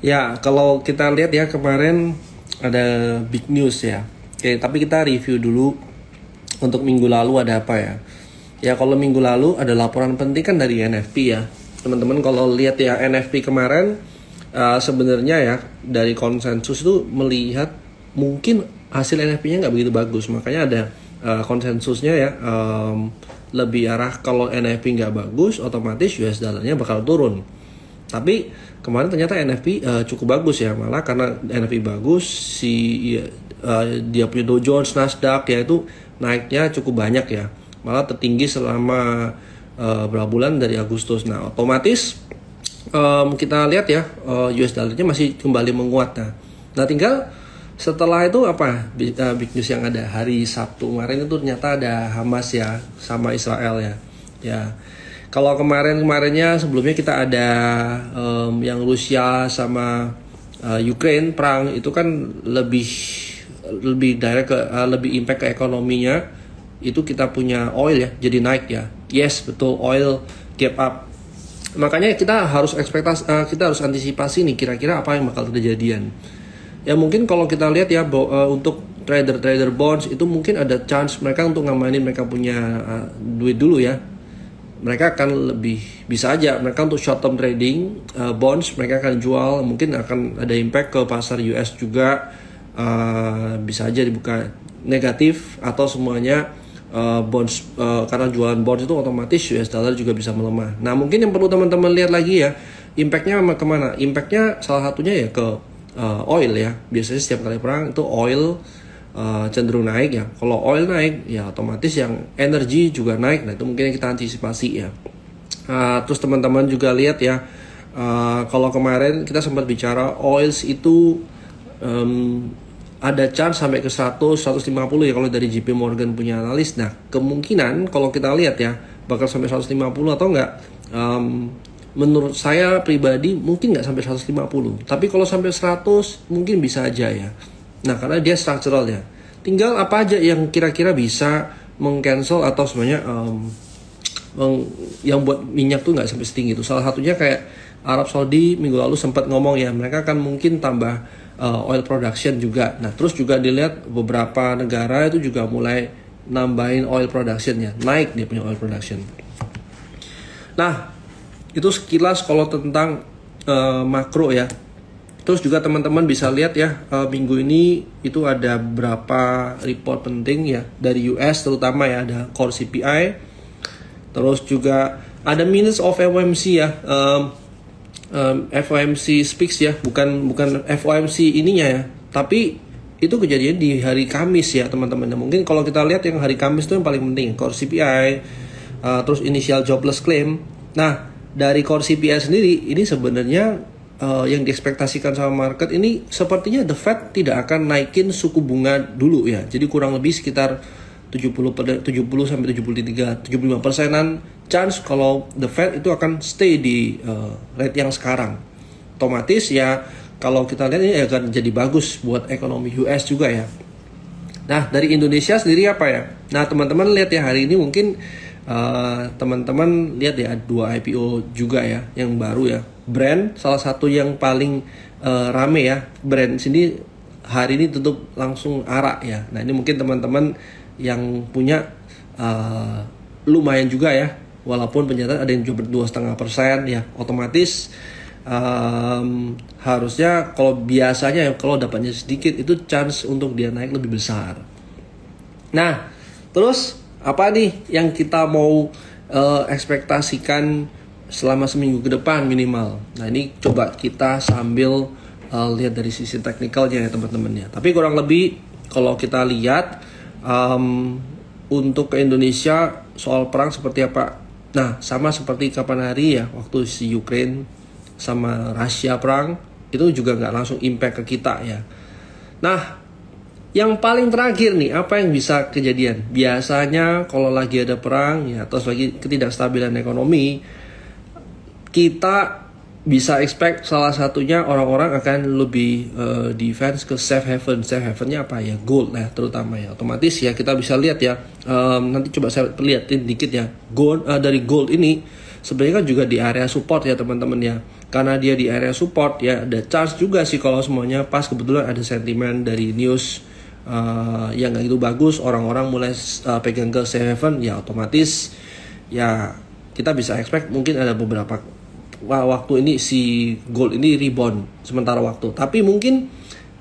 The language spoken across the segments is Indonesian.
Ya, kalau kita lihat ya kemarin ada big news ya. Oke, tapi kita review dulu untuk minggu lalu ada apa ya. Ya, kalau minggu lalu ada laporan penting kan dari NFP ya. Teman-teman kalau lihat ya NFP kemarin sebenarnya ya dari konsensus itu melihat mungkin hasil NFP-nya nggak begitu bagus. Makanya ada konsensusnya ya lebih arah kalau NFP nggak bagus otomatis US dollar-nya bakal turun. Tapi kemarin ternyata NFP cukup bagus ya, malah karena NFP bagus dia punya Dow Jones, Nasdaq ya itu naiknya cukup banyak ya, malah tertinggi selama berapa bulan dari Agustus. Nah otomatis kita lihat ya US dollar-nya masih kembali menguat. Nah tinggal setelah itu apa big news yang ada hari Sabtu kemarin itu ternyata ada Hamas ya sama Israel ya. Kalau kemarinnya sebelumnya kita ada yang Rusia sama Ukraine perang itu kan lebih direct lebih impact ke ekonominya. Itu kita punya oil ya jadi naik ya. Yes betul, oil gap up. Makanya kita harus antisipasi nih kira-kira apa yang bakal kejadian. Ya mungkin kalau kita lihat ya untuk trader bonds itu mungkin ada chance mereka untuk ngamanin mereka punya duit dulu ya. Mereka akan lebih bisa aja mereka untuk short term trading bonds mereka akan jual, mungkin akan ada impact ke pasar US juga, bisa aja dibuka negatif atau semuanya bonds karena jualan bonds itu otomatis US dollar juga bisa melemah. Nah mungkin yang perlu teman-teman lihat lagi ya impactnya kemana? Impactnya salah satunya ya ke oil ya. Biasanya setiap kali perang itu oil cenderung naik ya. Kalau oil naik ya otomatis yang energi juga naik. Nah itu mungkin kita antisipasi ya. Terus teman-teman juga lihat ya kalau kemarin kita sempat bicara oils itu ada chance sampai ke 100-150 ya kalau dari JP Morgan punya analis. Nah kemungkinan kalau kita lihat ya bakal sampai 150 atau enggak, menurut saya pribadi mungkin nggak sampai 150, tapi kalau sampai 100 mungkin bisa aja ya. Nah karena dia structural ya, tinggal apa aja yang kira-kira bisa meng-cancel atau sebenarnya yang buat minyak tuh nggak sampai setinggi itu. Salah satunya kayak Arab Saudi minggu lalu sempat ngomong ya mereka akan mungkin tambah oil production juga. Nah terus juga dilihat beberapa negara itu juga mulai nambahin oil productionnya, naik dia punya oil production. Nah itu sekilas kalau tentang makro ya. Terus juga teman-teman bisa lihat ya minggu ini itu ada berapa report penting ya dari US terutama ya, ada core CPI. Terus juga ada minutes of FOMC ya. FOMC speaks ya, bukan FOMC ininya ya. Tapi itu kejadian di hari Kamis ya teman-teman. Mungkin kalau kita lihat yang hari Kamis itu yang paling penting core CPI, terus initial jobless claim. Nah dari core CPI sendiri ini sebenarnya yang diekspektasikan sama market ini sepertinya the Fed tidak akan naikin suku bunga dulu ya. Jadi kurang lebih sekitar 70 sampai 75%-an chance kalau the Fed itu akan stay di rate yang sekarang. Otomatis ya kalau kita lihat ini akan jadi bagus buat ekonomi US juga ya. Nah dari Indonesia sendiri apa ya? Nah teman-teman lihat ya hari ini mungkin teman-teman lihat ya 2 IPO juga ya yang baru ya. Brand salah satu yang paling rame ya. Brand sini hari ini tutup langsung arak ya. Nah ini mungkin teman-teman yang punya lumayan juga ya. Walaupun penyataan ada yang cuma 2,5% ya. Otomatis harusnya kalau biasanya ya kalau dapatnya sedikit itu chance untuk dia naik lebih besar. Nah terus apa nih yang kita mau ekspektasikan selama seminggu ke depan minimal. Nah ini coba kita sambil lihat dari sisi teknikalnya ya teman-teman ya. Tapi kurang lebih kalau kita lihat untuk ke Indonesia soal perang seperti apa. Nah sama seperti kapan hari ya waktu si Ukraine sama Rusia perang itu juga nggak langsung impact ke kita ya. Nah yang paling terakhir nih, apa yang bisa kejadian? Biasanya kalau lagi ada perang ya, terus lagi ketidakstabilan ekonomi, kita bisa expect salah satunya orang-orang akan lebih defense ke safe haven. Safe havennya apa ya? Gold lah terutama ya. Otomatis ya kita bisa lihat ya. Nanti coba saya lihatin dikit ya. Gold dari gold ini sebenarnya kan juga di area support ya teman-teman ya. karena dia di area support ya, ada chance juga sih kalau semuanya pas, kebetulan ada sentimen dari news yang gak gitu bagus, orang-orang mulai pegang ke safe haven, ya otomatis ya kita bisa expect mungkin ada beberapa waktu ini si gold ini rebound sementara waktu. Tapi mungkin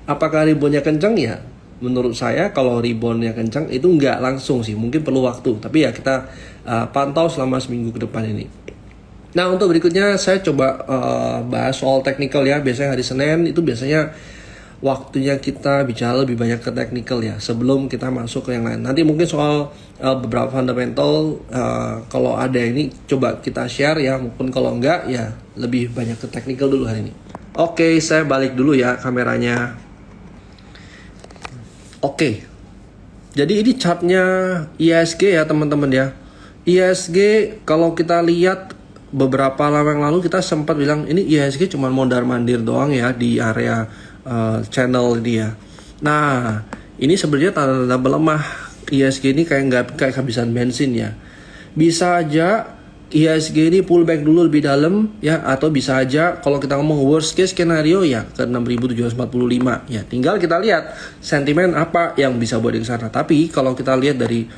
apakah reboundnya kencang ya? Menurut saya kalau reboundnya kencang itu nggak langsung sih, mungkin perlu waktu. Tapi ya kita pantau selama seminggu ke depan ini. Nah, untuk berikutnya saya coba bahas soal technical ya. Biasanya hari Senin itu biasanya waktunya kita bicara lebih banyak ke technical ya, sebelum kita masuk ke yang lain. Nanti mungkin soal beberapa fundamental kalau ada ini coba kita share ya, maupun kalau enggak ya lebih banyak ke technical dulu hari ini. Oke, saya balik dulu ya kameranya. Oke, jadi ini chartnya IHSG ya teman-teman ya. IHSG kalau kita lihat beberapa lama yang lalu kita sempat bilang ini IHSG cuma mondar-mandir doang ya di area channel ini ya. Nah, ini sebenarnya tanda-tanda melemah. IHSG ini kayak kehabisan bensin ya. Bisa aja IHSG ini pullback dulu lebih dalam ya, atau bisa aja kalau kita ngomong worst case scenario ya ke 6.745 ya. Tinggal kita lihat sentimen apa yang bisa buat di sana. Tapi kalau kita lihat dari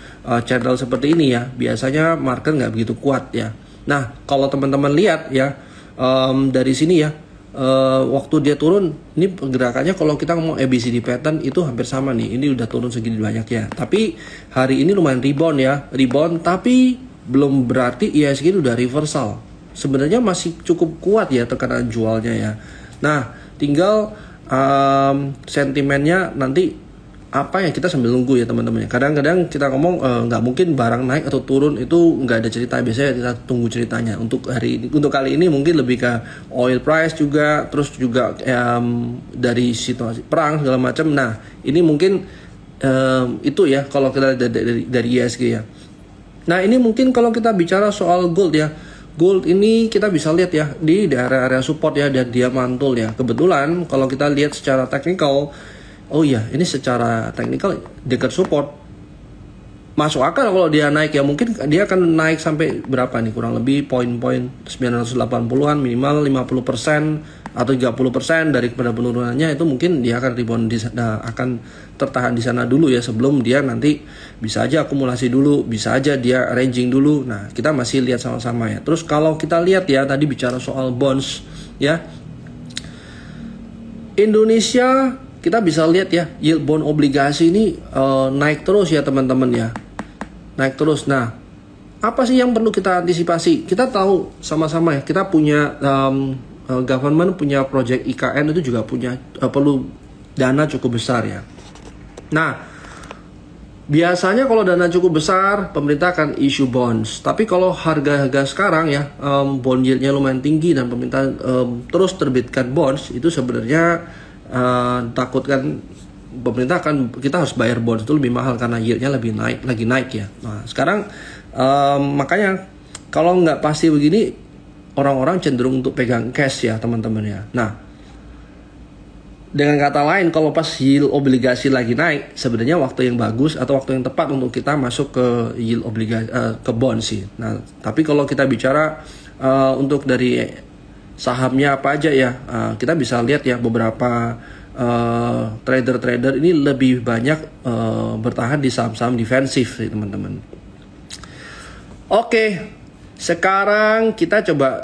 channel seperti ini ya, biasanya market nggak begitu kuat ya. Nah, kalau teman-teman lihat ya dari sini ya, waktu dia turun, ini pergerakannya kalau kita ngomong ABCD pattern itu hampir sama nih. Ini udah turun segini banyak ya. Tapi hari ini lumayan rebound ya, rebound. Tapi belum berarti IHSG udah reversal. Sebenarnya masih cukup kuat ya tekanan jualnya ya. Nah, tinggal sentimennya nanti apa ya, kita sambil nunggu ya teman-teman. Kadang-kadang kita ngomong nggak mungkin barang naik atau turun itu nggak ada cerita, biasanya kita tunggu ceritanya. Untuk hari ini, untuk kali ini mungkin lebih ke oil price juga, terus juga dari situasi perang segala macam. Nah, ini mungkin itu ya kalau kita dari IHSG ya. Nah, ini mungkin kalau kita bicara soal gold ya. Gold ini kita bisa lihat ya di area-area support ya, dan dia mantul ya. Kebetulan kalau kita lihat secara teknikal, oh iya, ini secara teknikal dekat support. Masuk akal kalau dia naik ya, mungkin dia akan naik sampai berapa nih, kurang lebih poin-poin 980-an, minimal 50% atau 30% daripada penurunannya. Itu mungkin dia akan rebound akan tertahan di sana dulu ya, sebelum dia nanti bisa aja akumulasi dulu, bisa aja dia ranging dulu. Nah, kita masih lihat sama-sama ya. Terus kalau kita lihat ya, tadi bicara soal bonds ya, Indonesia kita bisa lihat ya, yield bond obligasi ini naik terus ya teman-teman ya, naik terus. Nah, apa sih yang perlu kita antisipasi? Kita tahu sama-sama ya, kita punya government punya project IKN itu juga punya perlu dana cukup besar ya. Nah, biasanya kalau dana cukup besar, pemerintah akan issue bonds. Tapi kalau harga-harga sekarang ya, bond yieldnya lumayan tinggi dan pemerintah terus terbitkan bonds, itu sebenarnya takutkan pemerintah kita harus bayar bonds itu lebih mahal karena yieldnya lagi naik ya. Nah, sekarang makanya kalau nggak pasti begini, orang-orang cenderung untuk pegang cash ya teman-teman ya. Nah, dengan kata lain, kalau pas yield obligasi lagi naik, sebenarnya waktu yang bagus atau waktu yang tepat untuk kita masuk ke yield obligasi ke bond sih. Nah, tapi kalau kita bicara untuk dari sahamnya apa aja ya, kita bisa lihat ya beberapa trader-trader ini lebih banyak bertahan di saham-saham defensif sih teman-teman. Oke, sekarang kita coba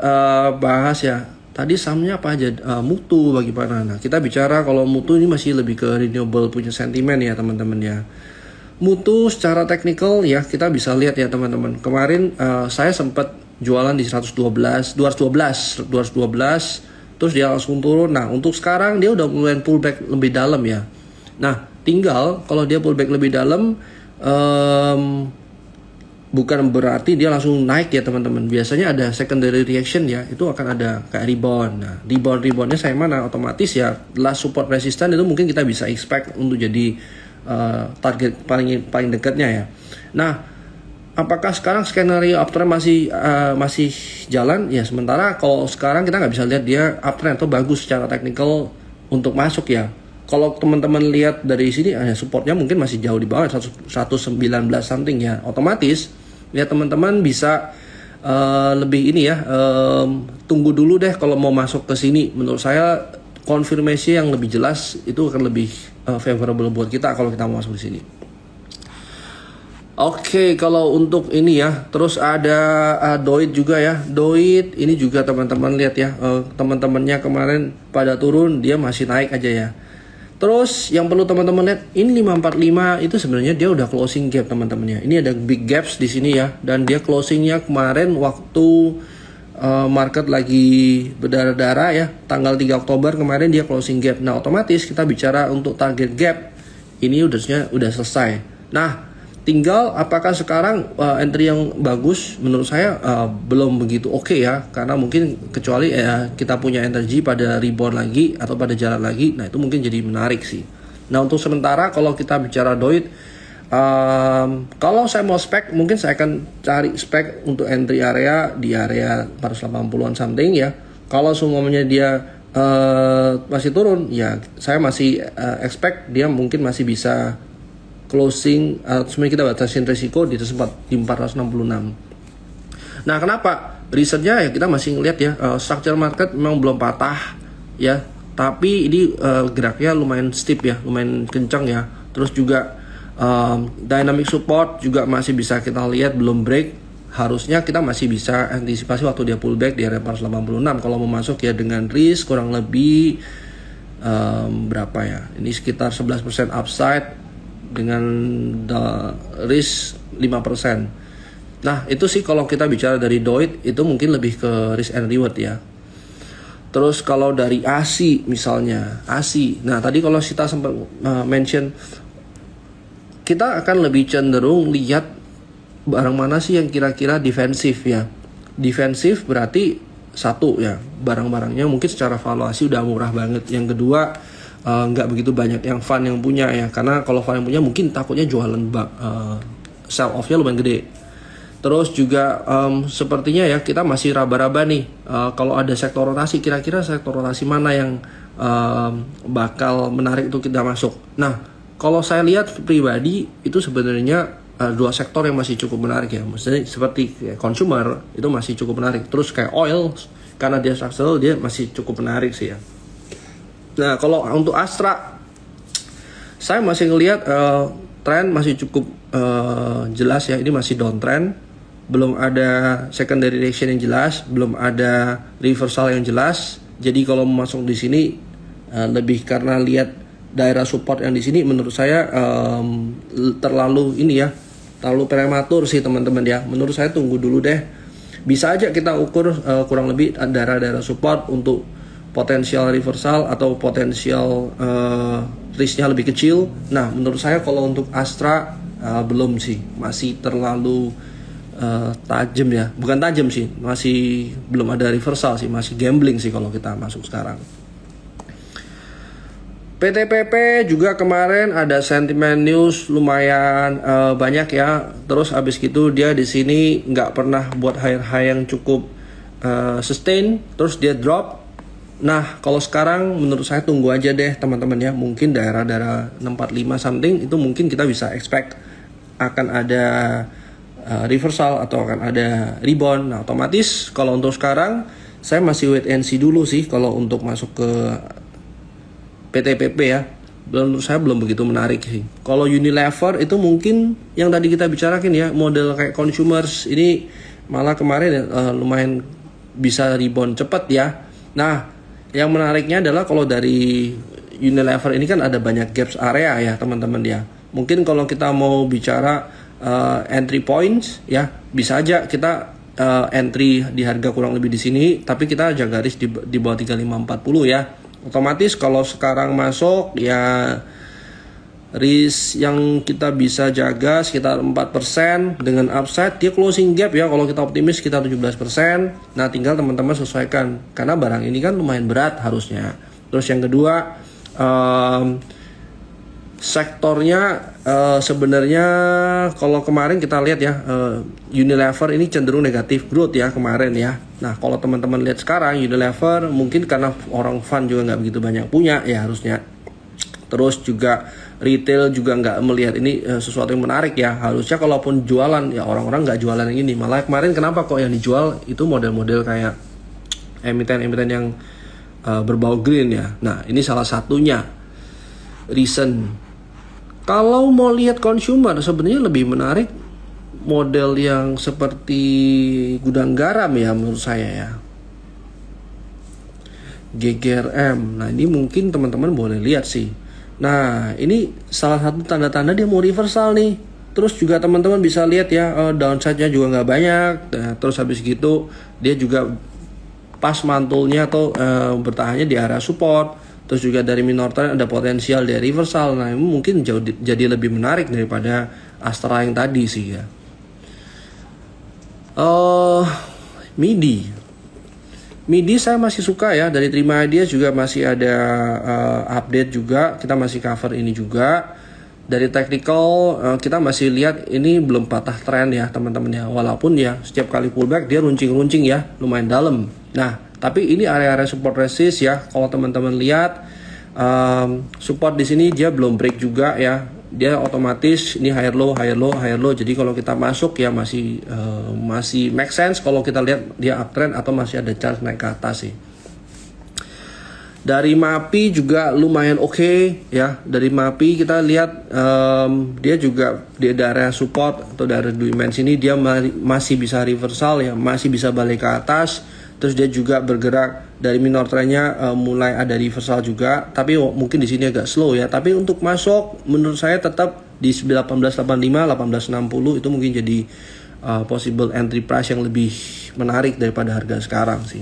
bahas ya. Tadi sahamnya apa aja, Mutu bagaimana. Nah, kita bicara kalau Mutu ini masih lebih ke renewable punya sentimen ya teman-teman ya. Mutu secara teknikal ya kita bisa lihat ya teman-teman. Kemarin saya sempat jualan di 212, terus dia langsung turun. Nah, untuk sekarang dia udah mulai pullback lebih dalam ya. Nah, tinggal kalau dia pullback lebih dalam, bukan berarti dia langsung naik ya teman-teman. Biasanya ada secondary reaction ya, itu akan ada kayak rebound. Nah, reboundnya saya mana otomatis ya last support resistance itu mungkin kita bisa expect untuk jadi target paling dekatnya ya. Nah, apakah sekarang skenario uptrend masih jalan ya? Sementara kalau sekarang kita nggak bisa lihat dia uptrend atau bagus secara teknikal untuk masuk ya. Kalau teman-teman lihat dari sini supportnya mungkin masih jauh di bawah 119 something ya. Otomatis ya teman-teman bisa lebih ini ya, tunggu dulu deh kalau mau masuk ke sini. Menurut saya konfirmasi yang lebih jelas itu akan lebih favorable buat kita kalau kita mau masuk di sini. Oke, kalau untuk ini ya, terus ada Doit juga ya. Doit ini juga teman-teman lihat ya, teman-temannya kemarin pada turun, dia masih naik aja ya. Terus yang perlu teman-teman lihat, ini 545 itu sebenarnya dia udah closing gap teman-temannya. Ini ada big gaps di sini ya, dan dia closingnya kemarin waktu market lagi berdarah-darah ya, tanggal 3 Oktober kemarin dia closing gap. Nah, otomatis kita bicara untuk target gap ini udah selesai. Nah, tinggal apakah sekarang entry yang bagus? Menurut saya belum begitu oke ya, karena mungkin kecuali kita punya energi pada rebound lagi atau pada jalan lagi. Nah, itu mungkin jadi menarik sih. Nah, untuk sementara kalau kita bicara Doit, kalau saya mau spek, mungkin saya akan cari spek untuk entry area di area 480-an something ya. Kalau semuanya dia masih turun, ya saya masih expect dia mungkin masih bisa closing, sebenarnya kita batasin resiko di tempat di 466. Nah, kenapa? Risetnya ya kita masih ngeliat ya, structure market memang belum patah ya, tapi ini geraknya lumayan steep ya, lumayan kencang ya. Terus juga dynamic support juga masih bisa kita lihat belum break. Harusnya kita masih bisa antisipasi waktu dia pullback di area 486 kalau mau masuk ya, dengan risk kurang lebih berapa ya? Ini sekitar 11% upside dengan risk 5%. Nah, itu sih kalau kita bicara dari Doit, itu mungkin lebih ke risk and reward ya. Terus kalau dari ASI misalnya, ASI. Nah, tadi kalau kita sempat mention, kita akan lebih cenderung lihat barang mana sih yang kira-kira defensif ya. Defensif berarti satu ya, barang-barangnya mungkin secara valuasi udah murah banget. Yang kedua, nggak begitu banyak yang fund yang punya ya, karena kalau fund yang punya mungkin takutnya jualan sell off-nya lumayan gede. Terus juga sepertinya ya kita masih raba-raba nih, kalau ada sektor rotasi, kira-kira sektor rotasi mana yang bakal menarik untuk kita masuk. Nah, kalau saya lihat pribadi itu sebenarnya dua sektor yang masih cukup menarik ya, maksudnya seperti consumer itu masih cukup menarik. Terus kayak oil, karena dia structural, dia masih cukup menarik sih ya. Nah, kalau untuk Astra, saya masih ngelihat tren masih cukup jelas ya. Ini masih downtrend, belum ada secondary reaction yang jelas, belum ada reversal yang jelas. Jadi kalau masuk di sini lebih karena lihat daerah support yang di sini, menurut saya terlalu ini ya, terlalu prematur sih teman-teman ya. Menurut saya tunggu dulu deh. Bisa aja kita ukur kurang lebih daerah-daerah support untuk potensial reversal atau potensial risknya lebih kecil. Nah, menurut saya kalau untuk Astra belum sih, masih terlalu tajam ya, bukan tajam sih, masih belum ada reversal sih, masih gambling sih kalau kita masuk sekarang. PTPP juga kemarin ada sentimen news lumayan banyak ya. Terus abis gitu dia di sini nggak pernah buat high yang cukup sustain, terus dia drop. Nah, kalau sekarang menurut saya tunggu aja deh teman-teman ya. Mungkin daerah-daerah 645 something itu mungkin kita bisa expect akan ada reversal atau akan ada rebound. Nah, otomatis kalau untuk sekarang saya masih wait and see dulu sih kalau untuk masuk ke PTPP ya. Menurut saya belum begitu menarik sih. Kalau Unilever itu mungkin yang tadi kita bicarakan ya, model kayak consumers ini malah kemarin lumayan bisa rebound cepat ya. Nah, yang menariknya adalah kalau dari Unilever ini kan ada banyak gaps area ya teman-teman ya. Mungkin kalau kita mau bicara entry points ya, bisa aja kita entry di harga kurang lebih di sini, tapi kita jaga risk di bawah 3540 ya. Otomatis kalau sekarang masuk ya, risk yang kita bisa jaga sekitar 4% dengan upside. Dia closing gap ya, kalau kita optimis sekitar 17%. Nah, tinggal teman-teman sesuaikan, karena barang ini kan lumayan berat harusnya. Terus yang kedua, sektornya sebenarnya kalau kemarin kita lihat ya, Unilever ini cenderung negatif growth ya kemarin ya. Nah, kalau teman-teman lihat sekarang Unilever mungkin karena orang fund juga nggak begitu banyak punya ya harusnya. Terus juga retail juga nggak melihat ini sesuatu yang menarik ya. Harusnya kalaupun jualan ya orang-orang nggak jualan yang ini. Malah kemarin kenapa kok yang dijual itu model-model kayak emiten-emiten yang berbau green ya. Nah ini salah satunya reason. Kalau mau lihat consumer sebenarnya lebih menarik model yang seperti gudang garam ya menurut saya ya. GGRM. Nah ini mungkin teman-teman boleh lihat sih. Nah ini salah satu tanda-tanda dia mau reversal nih. Terus juga teman-teman bisa lihat ya downside-nya juga nggak banyak. Nah, terus habis gitu dia juga pas mantulnya atau bertahannya di area support. Terus juga dari minor trend ada potensial dia reversal. Nah ini mungkin jadi lebih menarik daripada Astra yang tadi sih ya. MIDI saya masih suka ya, dari Terima Idea juga masih ada update juga, kita masih cover ini juga. Dari technical kita masih lihat ini belum patah tren ya teman-teman ya, walaupun ya setiap kali pullback dia runcing-runcing ya, lumayan dalam. Nah tapi ini area-area support resist ya, kalau teman-teman lihat support di sini dia belum break juga ya, dia otomatis ini higher low. Jadi kalau kita masuk ya masih make sense kalau kita lihat dia uptrend atau masih ada chance naik ke atas sih. Dari MAPI juga lumayan oke ya. Dari MAPI kita lihat dia juga di area support atau dari dimensi ini dia masih bisa reversal ya, masih bisa balik ke atas. Terus dia juga bergerak dari minor trendnya mulai ada reversal juga, tapi mungkin di sini agak slow ya. Tapi untuk masuk menurut saya tetap di 1885, 1860 itu mungkin jadi possible entry price yang lebih menarik daripada harga sekarang sih.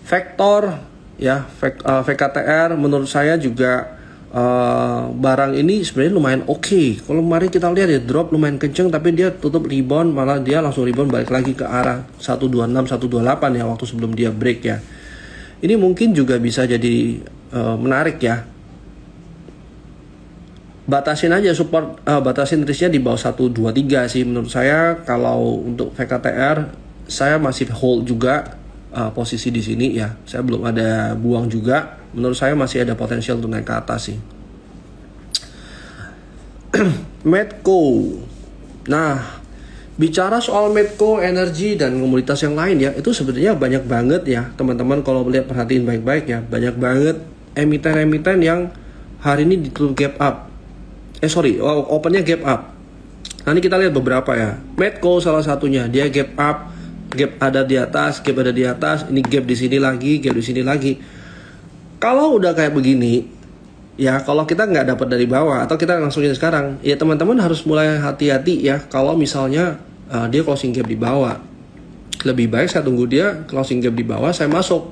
Vector ya, VKTR menurut saya juga barang ini sebenarnya lumayan oke. Kalau mari kita lihat ya, drop lumayan kenceng tapi dia tutup rebound, malah dia langsung rebound balik lagi ke arah 126 128 ya waktu sebelum dia break ya. Ini mungkin juga bisa jadi menarik ya. Batasin aja support, batasin risknya di bawah 123 sih menurut saya. Kalau untuk VKTR saya masih hold juga posisi di sini ya. Saya belum ada buang juga. Menurut saya masih ada potensial untuk naik ke atas sih. Medco. Nah, bicara soal Medco, energi dan komoditas yang lain ya, itu sebenarnya banyak banget ya teman-teman kalau melihat perhatiin baik-baik ya, banyak banget emiten-emiten yang hari ini ditutup gap up. Opennya gap up. Nanti kita lihat beberapa ya. Medco salah satunya, dia gap up, gap ada di atas, gap ada di atas, ini gap di sini lagi, gap di sini lagi. Kalau udah kayak begini, ya kalau kita nggak dapat dari bawah atau kita langsung ini sekarang, ya teman-teman harus mulai hati-hati ya. Kalau misalnya dia closing gap di bawah, lebih baik saya tunggu dia closing gap di bawah, saya masuk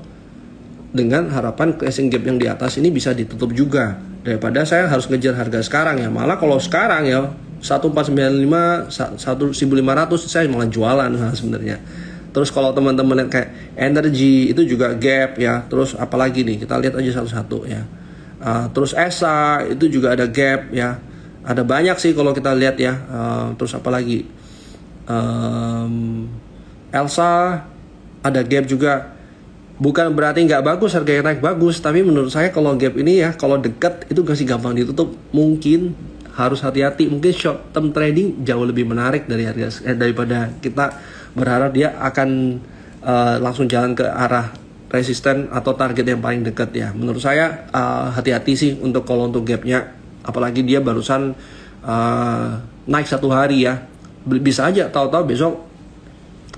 dengan harapan closing gap yang di atas ini bisa ditutup juga, daripada saya harus ngejar harga sekarang ya. Malah kalau sekarang ya 1495, 1500 saya malah jualan sebenarnya. Terus kalau teman-teman lihat kayak energi itu juga gap ya. Terus apalagi nih, kita lihat aja satu-satu ya. Terus ESA itu juga ada gap ya. Ada banyak sih kalau kita lihat ya. Terus apalagi Elsa ada gap juga. Bukan berarti nggak bagus, harganya naik bagus. Tapi menurut saya kalau gap ini ya, kalau dekat itu masih gampang ditutup. Mungkin harus hati-hati. Mungkin short term trading jauh lebih menarik dari daripada kita berharap dia akan langsung jalan ke arah resisten atau target yang paling dekat ya. Menurut saya hati-hati sih untuk kalau untuk gapnya, apalagi dia barusan naik satu hari ya. Bisa aja tahu-tahu besok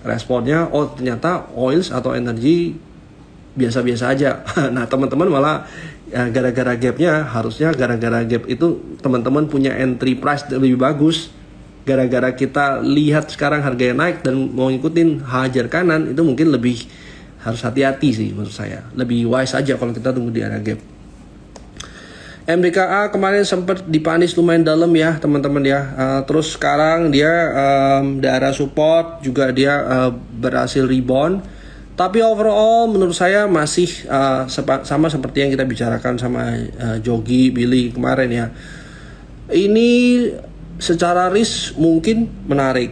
responnya ternyata oils atau energi biasa-biasa aja. Nah teman-teman malah gara-gara gapnya, harusnya gara-gara gap itu teman-teman punya entry price lebih bagus. Gara-gara kita lihat sekarang harganya naik dan mau ngikutin hajar kanan, itu mungkin lebih harus hati-hati sih menurut saya. Lebih wise aja kalau kita tunggu di area gap. MDKA kemarin sempat dipanis lumayan dalam ya teman-teman ya. Terus sekarang dia di area support juga dia berhasil rebound. Tapi overall menurut saya masih sama seperti yang kita bicarakan sama Jogi, Billy kemarin ya. Ini secara risk mungkin menarik,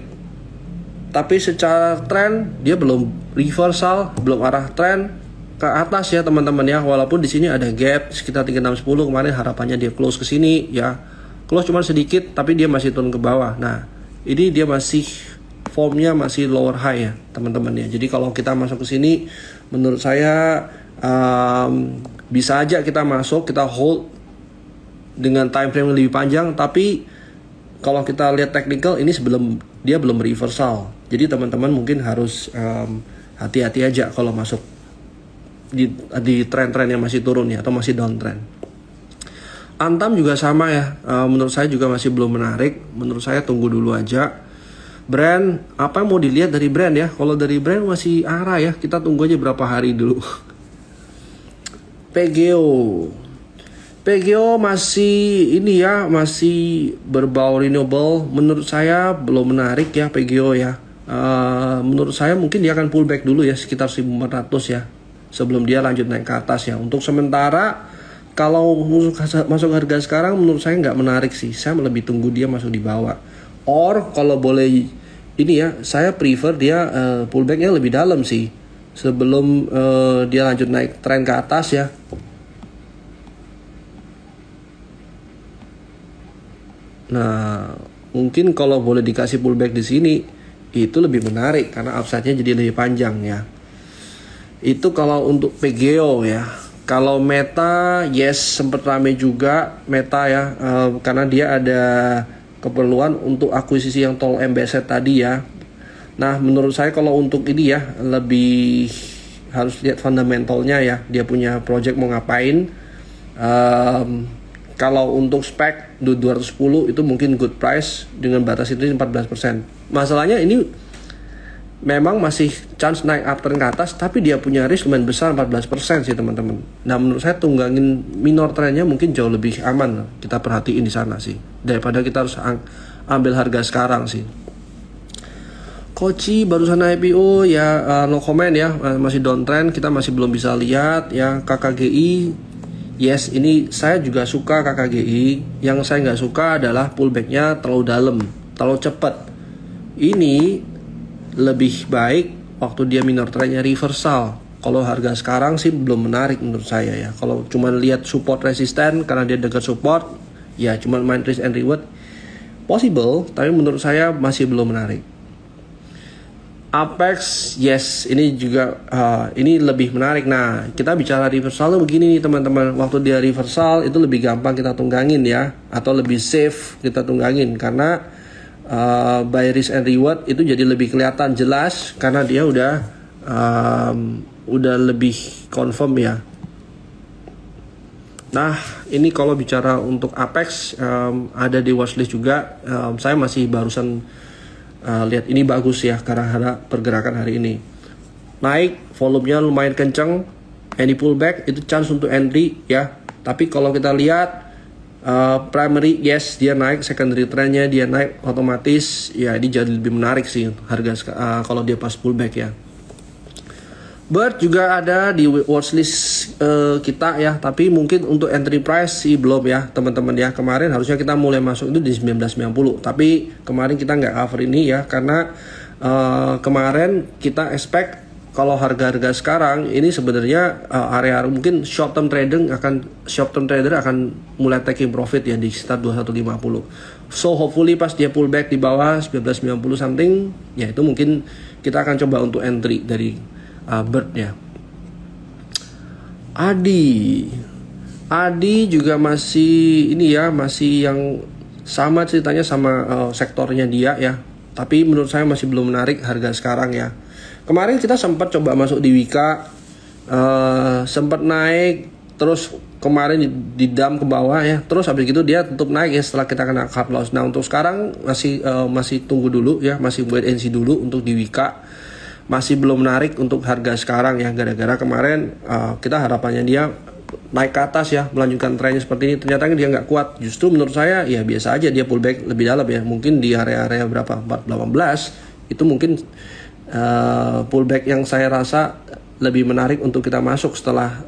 tapi secara tren dia belum reversal, belum arah tren. ke atas ya teman-teman ya, walaupun di sini ada gap sekitar 3610 kemarin harapannya dia close ke sini ya. Close cuma sedikit tapi dia masih turun ke bawah. Nah, ini dia masih formnya masih lower high ya teman-teman ya. Jadi kalau kita masuk ke sini menurut saya bisa aja kita masuk, kita hold dengan time frame yang lebih panjang, tapi kalau kita lihat technical ini dia belum reversal. Jadi teman-teman mungkin harus hati-hati aja kalau masuk di tren-tren yang masih turun ya, atau masih downtrend. Antam juga sama ya, menurut saya juga masih belum menarik. Menurut saya tunggu dulu aja. Brand, apa yang mau dilihat dari brand ya? Kalau dari brand masih arah ya, kita tunggu aja berapa hari dulu. PGO masih ini ya, masih berbau renewable. Menurut saya belum menarik ya PGO ya. Menurut saya mungkin dia akan pullback dulu ya, sekitar 1400 ya, sebelum dia lanjut naik ke atas ya. Untuk sementara kalau masuk harga sekarang menurut saya nggak menarik sih. Saya lebih tunggu dia masuk di bawah. Or kalau boleh ini ya, saya prefer dia pullbacknya lebih dalam sih, sebelum dia lanjut naik tren ke atas ya. Nah, mungkin kalau boleh dikasih pullback di sini itu lebih menarik karena upside-nya jadi lebih panjang ya. Itu kalau untuk PGO ya. Kalau Meta, yes sempat rame juga Meta ya, karena dia ada keperluan untuk akuisisi yang tol MBZ tadi ya. Nah, menurut saya kalau untuk ini ya lebih harus lihat fundamentalnya ya. Dia punya project mau ngapain. Kalau untuk spek 210 itu mungkin good price dengan batas itu 14%. Masalahnya ini memang masih chance naik uptrend ke atas, tapi dia punya risk lumayan besar 14% sih teman-teman. Nah, menurut saya tunggangin minor trendnya mungkin jauh lebih aman kita perhatiin di sana sih, daripada kita harus ambil harga sekarang sih. Koci barusan IPO ya, no comment ya, masih downtrend, kita masih belum bisa lihat ya. KKGI, yes ini saya juga suka KKGI. Yang saya nggak suka adalah pullbacknya terlalu dalam, terlalu cepat. Ini lebih baik waktu dia minor trendnya reversal. Kalau harga sekarang sih belum menarik menurut saya ya. Kalau cuma lihat support resisten karena dia dekat support, ya cuma main risk and reward possible, tapi menurut saya masih belum menarik. Apex, yes ini juga ini lebih menarik. Nah, kita bicara reversal tuh begini nih teman-teman. Waktu dia reversal itu lebih gampang kita tunggangin ya, atau lebih safe kita tunggangin karena buy risk and reward itu jadi lebih kelihatan jelas karena dia udah lebih confirm ya. Nah, ini kalau bicara untuk Apex ada di watchlist juga. Saya masih barusan lihat ini bagus ya karena pergerakan hari ini naik, volumenya lumayan kenceng. Any pullback itu chance untuk entry ya. Tapi kalau kita lihat primary, yes dia naik, secondary trendnya dia naik otomatis ya, ini jadi lebih menarik sih harga kalau dia pas pullback ya. Bird juga ada di watchlist kita ya, tapi mungkin untuk entry price sih belum ya teman-teman ya. Kemarin harusnya kita mulai masuk itu di 1990, tapi kemarin kita nggak cover ini ya karena kemarin kita expect kalau harga-harga sekarang ini sebenarnya area mungkin short term trader akan mulai taking profit ya di sekitar 2150. So hopefully pas dia pullback di bawah 1990 something ya, itu mungkin kita akan coba untuk entry dari Bird ya. Adi juga masih ini ya, masih yang sama ceritanya sama sektornya dia ya. Tapi menurut saya masih belum menarik harga sekarang ya. Kemarin kita sempat coba masuk di Wika, sempat naik, terus kemarin di dump ke bawah ya, terus habis gitu dia tutup naik ya setelah kita kena cut loss. Nah, untuk sekarang masih tunggu dulu ya, masih wait and see dulu untuk di Wika. Masih belum menarik untuk harga sekarang ya, gara-gara kemarin kita harapannya dia naik ke atas ya, melanjutkan trennya seperti ini, ternyata dia nggak kuat. Justru menurut saya ya biasa aja dia pullback lebih dalam ya, mungkin di area-area berapa 418 itu mungkin pullback yang saya rasa lebih menarik untuk kita masuk setelah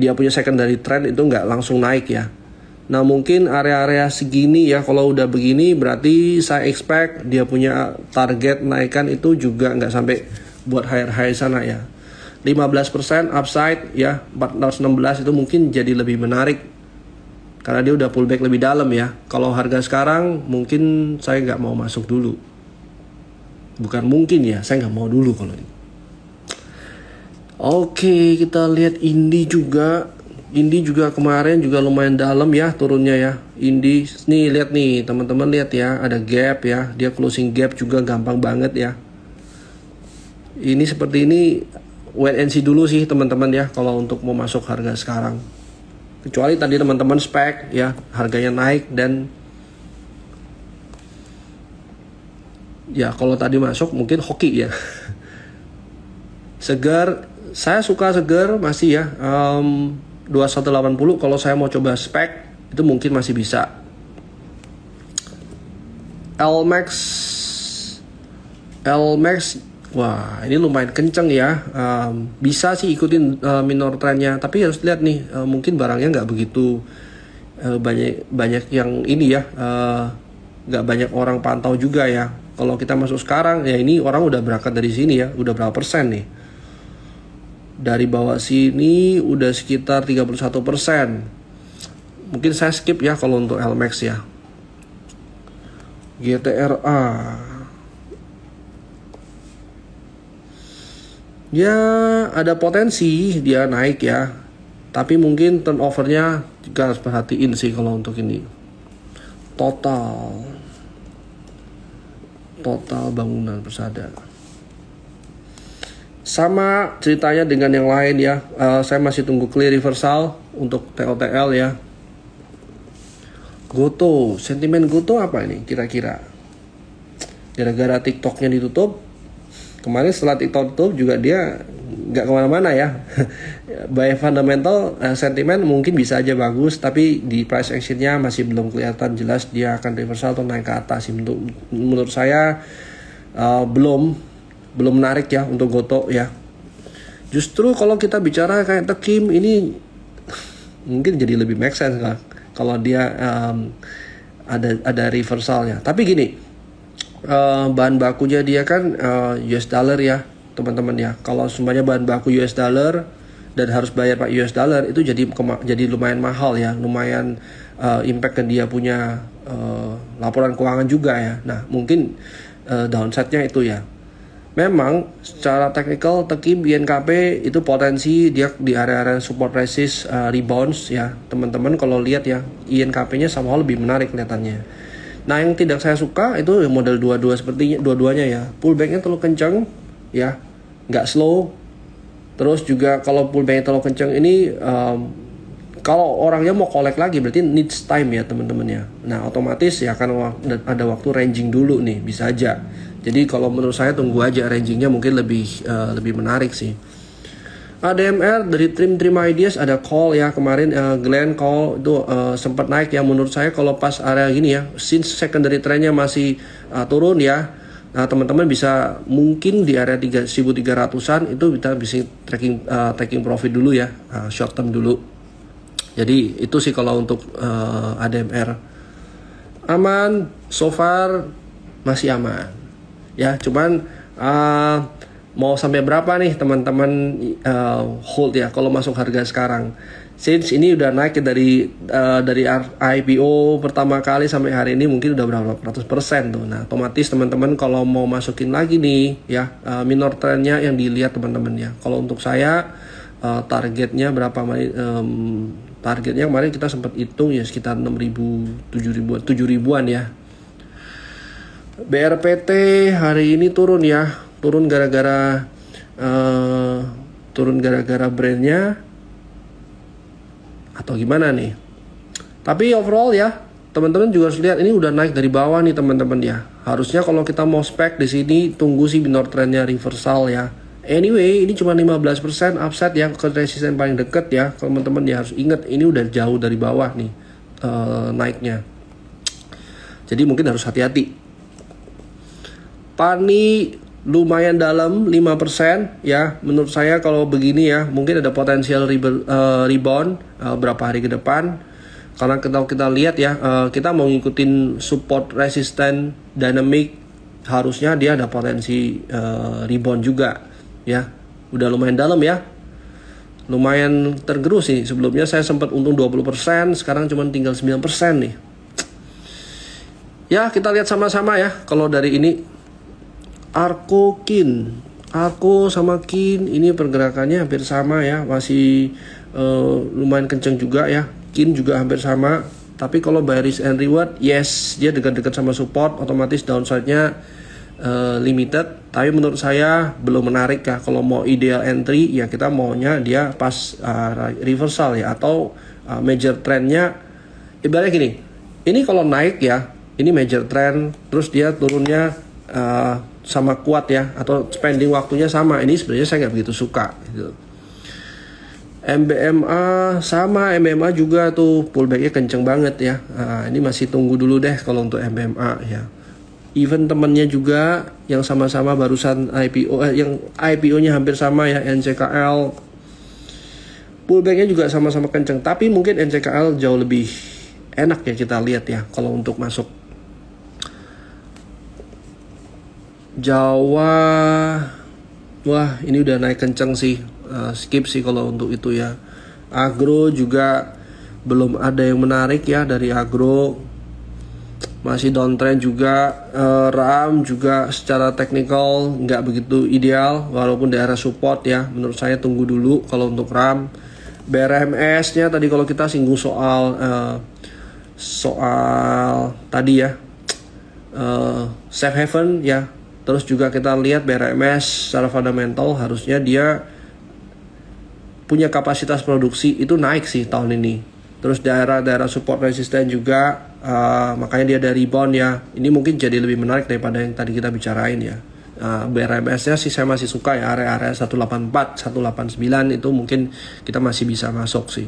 dia punya secondary trend itu nggak langsung naik ya. Nah, mungkin area-area segini ya, kalau udah begini berarti saya expect dia punya target naikkan itu juga nggak sampai buat high sana ya. 15% upside ya, 416 itu mungkin jadi lebih menarik karena dia udah pullback lebih dalam ya. Kalau harga sekarang mungkin saya nggak mau masuk dulu. Bukan mungkin ya, saya nggak mau dulu kalau ini. Oke, kita lihat Indi juga. Indi juga kemarin juga lumayan dalam ya turunnya ya. Indi nih, lihat nih teman-teman, lihat ya, ada gap ya. Dia closing gap juga gampang banget ya. Ini seperti ini wait and see dulu sih teman-teman ya kalau untuk mau masuk harga sekarang. Kecuali tadi teman-teman spek ya, harganya naik dan ya kalau tadi masuk mungkin hoki ya. Segar, saya suka Segar masih ya. 2180 kalau saya mau coba spek itu mungkin masih bisa. LMAX, wah ini lumayan kenceng ya. Bisa sih ikutin minor trendnya, tapi harus lihat nih, mungkin barangnya nggak begitu banyak yang ini ya, nggak banyak orang pantau juga ya. Kalau kita masuk sekarang ya, ini orang udah berangkat dari sini ya, udah berapa persen nih? Dari bawah sini udah sekitar 31%. Mungkin saya skip ya kalau untuk LMAX ya. GTRA, ya ada potensi dia naik ya, tapi mungkin turnovernya juga harus perhatiin sih kalau untuk ini. Total Bangunan Persada sama ceritanya dengan yang lain ya. Saya masih tunggu clear reversal untuk TOTL ya. Goto, sentimen Goto apa ini kira-kira? Gara-gara TikToknya ditutup. Kemarin setelah TikTok tutup juga dia nggak kemana-mana ya. By fundamental sentimen mungkin bisa aja bagus, tapi di price actionnya masih belum kelihatan jelas dia akan reversal atau naik ke atas. Menurut saya belum menarik ya untuk Goto ya. Justru kalau kita bicara kayak Tekim ini mungkin jadi lebih make sense lah kalau dia ada reversalnya. Tapi gini, bahan bakunya dia kan US dollar ya teman-teman ya. Kalau semuanya bahan baku US dollar dan harus bayar Pak US dollar, itu jadi lumayan mahal ya, lumayan impact ke dia punya laporan keuangan juga ya. Nah mungkin downside-nya itu ya. Memang secara teknikal Tekim INKP itu potensi dia di area-area support resist rebounds ya teman-teman. Kalau lihat ya INKP-nya sama lebih menarik kelihatannya. Nah yang tidak saya suka itu model seperti dua-duanya ya, pullback-nya terlalu kencang ya, nggak slow. Terus juga kalau pullback-nya terlalu kencang ini kalau orangnya mau collect lagi berarti needs time ya teman-teman ya. Nah otomatis ya kan ada waktu ranging dulu nih, bisa aja. Jadi kalau menurut saya tunggu aja rangingnya, mungkin lebih menarik sih. ADMR dari Trim Ideas ada call ya kemarin, Glenn call itu sempat naik ya. Menurut saya kalau pas area gini ya, since secondary trendnya masih turun ya, nah teman-teman bisa mungkin di area 1300-an itu kita bisa taking profit dulu ya, short term dulu. Jadi itu sih kalau untuk ADMR. Aman, so far masih aman ya, cuman mau sampai berapa nih teman-teman hold ya kalau masuk harga sekarang. Since ini udah naik dari IPO pertama kali sampai hari ini mungkin udah berapa ratus persen tuh. Nah otomatis teman-teman kalau mau masukin lagi nih ya, minor trendnya yang dilihat teman-teman ya. Kalau untuk saya targetnya berapa? Targetnya kemarin kita sempat hitung ya sekitar 6.000, 7.000-an ya. BRPT hari ini turun ya, turun gara-gara brandnya atau gimana nih. Tapi overall ya teman-teman juga harus lihat ini udah naik dari bawah nih teman-teman ya. Harusnya kalau kita mau spek di sini tunggu sih minor trendnya reversal ya. Anyway ini cuma 15% upside ya ke resisten paling deket ya teman-teman ya. Harus ingat ini udah jauh dari bawah nih naiknya. Jadi mungkin harus hati-hati. Pani lumayan dalam 5% ya. Menurut saya kalau begini ya mungkin ada potensial rebound berapa hari ke depan. Karena kita lihat ya, kita mau ngikutin support resisten dynamic, harusnya dia ada potensi rebound juga. ya. Udah lumayan dalam ya. Lumayan tergerus sih. Sebelumnya saya sempat untung 20%, sekarang cuma tinggal 9% nih. Ya, kita lihat sama-sama ya. Kalau dari ini Arko Kin, Arko sama Kin ini pergerakannya hampir sama ya, masih lumayan kenceng juga ya. Kin juga hampir sama. Tapi kalau buy risk and reward, yes, dia dekat-dekat sama support, otomatis downside-nya limited. Tapi menurut saya belum menarik ya. Kalau mau ideal entry ya kita maunya dia pas reversal ya, atau major trendnya ibaratnya gini. Ini kalau naik ya, ini major trend, terus dia turunnya sama kuat ya, atau spending waktunya sama. Ini sebenarnya saya nggak begitu suka gitu. MBMA sama, MBMA juga tuh pullbacknya kenceng banget ya. Ini masih tunggu dulu deh kalau untuk MBMA ya. Even temennya juga yang sama-sama barusan IPO, yang IPO-nya hampir sama ya, NCKL. Pullbacknya juga sama-sama kenceng, tapi mungkin NCKL jauh lebih enak ya kita lihat ya kalau untuk masuk. Jawa, wah ini udah naik kenceng sih, skip sih kalau untuk itu ya. Agro juga belum ada yang menarik ya dari agro, masih downtrend juga. RAM juga secara teknikal nggak begitu ideal, walaupun daerah support ya. Menurut saya tunggu dulu kalau untuk RAM. BRMS nya tadi kalau kita singgung soal tadi ya, safe haven ya. Terus juga kita lihat BRMS secara fundamental harusnya dia punya kapasitas produksi itu naik sih tahun ini. Terus daerah-daerah support resisten juga, makanya dia ada rebound ya. Ini mungkin jadi lebih menarik daripada yang tadi kita bicarain ya. BRMS-nya sih saya masih suka ya, area-area 184, 189 itu mungkin kita masih bisa masuk sih.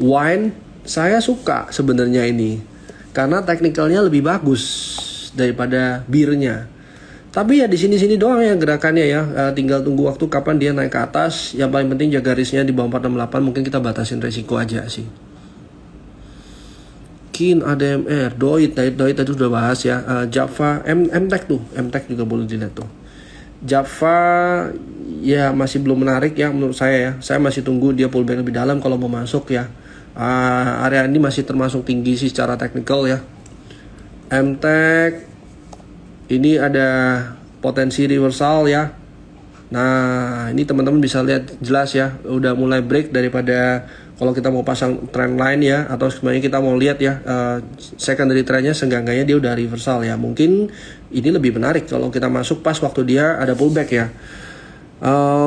Wine saya suka sebenarnya ini karena teknikalnya lebih bagus daripada birnya. Tapi ya di sini-sini doang ya gerakannya ya. Tinggal tunggu waktu kapan dia naik ke atas. Yang paling penting jaga risknya di bawah 468. Mungkin kita batasin resiko aja sih. Kin, ADMR, Doit tadi sudah bahas ya. Java, MTech tuh, MTech juga boleh dilihat tuh. Java ya masih belum menarik ya menurut saya ya. Saya masih tunggu dia pullback lebih dalam kalau mau masuk ya. Area ini masih termasuk tinggi sih secara teknikal ya. MTech ini ada potensi reversal ya. Nah ini teman-teman bisa lihat jelas ya, udah mulai break daripada kalau kita mau pasang trend line ya, atau sebenarnya kita mau lihat ya secondary trendnya, seenggaknya dia udah reversal ya. Mungkin ini lebih menarik kalau kita masuk pas waktu dia ada pullback ya.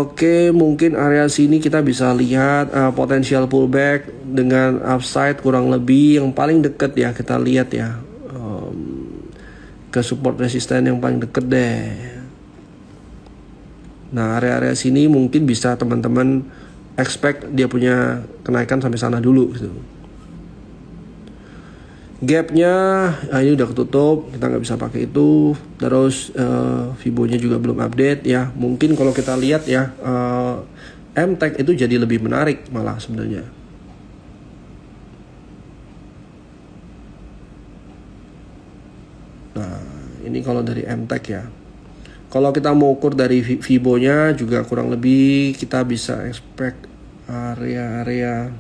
Oke, mungkin area sini kita bisa lihat potensial pullback dengan upside kurang lebih yang paling deket ya, kita lihat ya. Ke support resisten yang paling deket deh. Nah area-area sini mungkin bisa teman-teman expect dia punya kenaikan sampai sana dulu gitu. Gapnya ini udah ketutup, kita nggak bisa pakai itu. Terus Fibonya juga belum update ya. Mungkin kalau kita lihat ya MTech itu jadi lebih menarik malah sebenarnya. Nah, ini kalau dari MTech ya. Kalau kita mau ukur dari Fibonya juga kurang lebih kita bisa expect area-area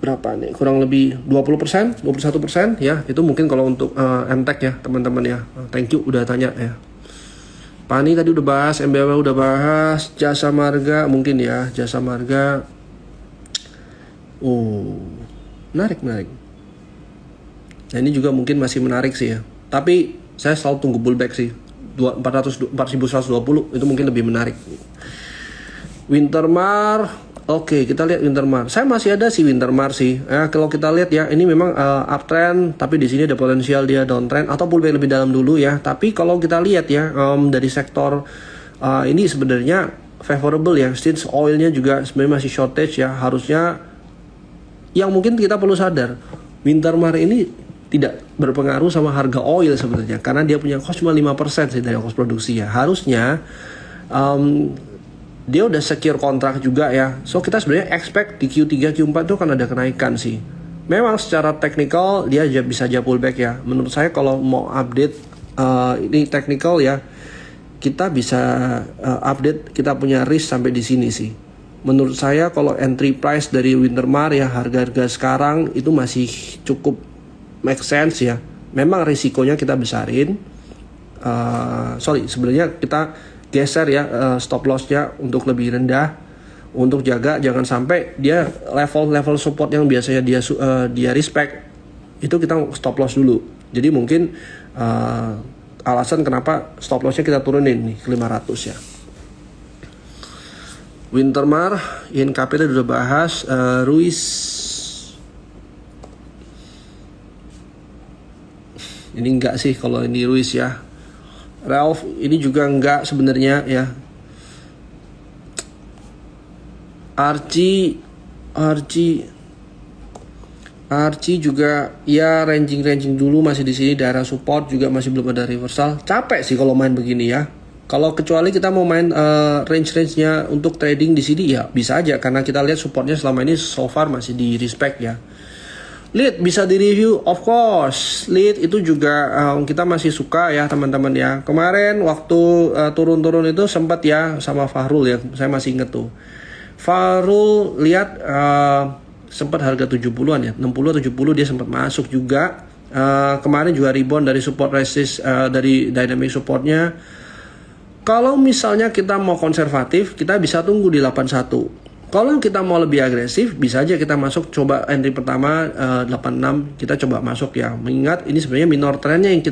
berapa nih? Kurang lebih 20%, 21% ya. Itu mungkin kalau untuk MTech ya, teman-teman ya. Thank you udah tanya ya. Pani tadi udah bahas, MBMA udah bahas, Jasa Marga mungkin ya, Jasa Marga. Menarik. Nah ini juga mungkin masih menarik sih ya. Tapi saya selalu tunggu pullback sih. 4120 itu mungkin lebih menarik. Wintermar, oke, kita lihat Wintermar. Saya masih ada sih Wintermar sih. Kalau kita lihat ya, ini memang uptrend, tapi di sini ada potensial dia downtrend atau pullback lebih dalam dulu ya. Tapi kalau kita lihat ya dari sektor ini sebenarnya favorable ya. Since oilnya juga sebenarnya masih shortage ya. Harusnya yang mungkin kita perlu sadar, Wintermar ini tidak berpengaruh sama harga oil sebenarnya, karena dia punya cost cuma 5% sih dari cost produksi ya. Harusnya dia udah secure kontrak juga ya. So kita sebenarnya expect di Q3 Q4 itu kan ada kenaikan sih. Memang secara teknikal dia bisa aja pullback ya. Menurut saya kalau mau update ini teknikal ya, kita bisa update kita punya risk sampai di sini sih. Menurut saya kalau entry price dari Wintermar ya, harga-harga sekarang itu masih cukup make sense ya. Memang risikonya kita besarin. Sebenarnya kita geser ya stop lossnya untuk lebih rendah, untuk jaga jangan sampai dia level support yang biasanya dia respect itu kita stop loss dulu. Jadi mungkin alasan kenapa stop lossnya kita turunin nih ke 500 ya. Wintermar, INKP tadi udah bahas. Ruiz ini enggak sih kalau ini Ruiz ya. Ralph ini juga enggak sebenarnya ya. Archie juga ya ranging dulu masih di sini, daerah support juga masih belum ada reversal. Capek sih kalau main begini ya. Kalau kecuali kita mau main range-nya untuk trading di sini ya bisa aja, karena kita lihat supportnya selama ini so far masih di respect ya. Lead bisa di review, of course. Lead itu juga kita masih suka ya teman-teman ya. Kemarin waktu turun-turun itu sempat ya sama Fahrul ya, saya masih inget tuh. Fahrul lihat sempat harga 70-an ya, 60-70 dia sempat masuk juga. Kemarin juga rebound dari support resist dari dynamic supportnya. Kalau misalnya kita mau konservatif, kita bisa tunggu di 81. Kalau kita mau lebih agresif, bisa aja kita masuk coba entry pertama 86, kita coba masuk ya. Mengingat ini sebenarnya minor trendnya yang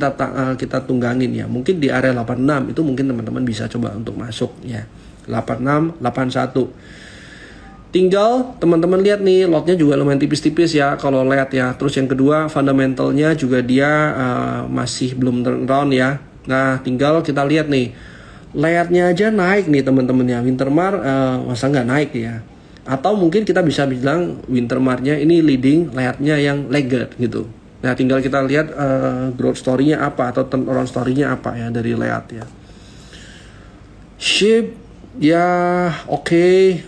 kita tunggangin ya. Mungkin di area 86 itu mungkin teman-teman bisa coba untuk masuk ya. 86, 81. Tinggal teman-teman lihat nih, lotnya juga lumayan tipis-tipis ya kalau lihat ya. Terus yang kedua, fundamentalnya juga dia masih belum turn around ya. Nah, tinggal kita lihat nih. Layarnya aja naik nih teman-teman ya. Wintermar masa nggak naik ya? Atau mungkin kita bisa bilang Wintermarnya ini leading, layarnya yang laggard gitu. Nah tinggal kita lihat growth story-nya apa atau turnaround story-nya apa ya dari layout ya. Ship ya oke,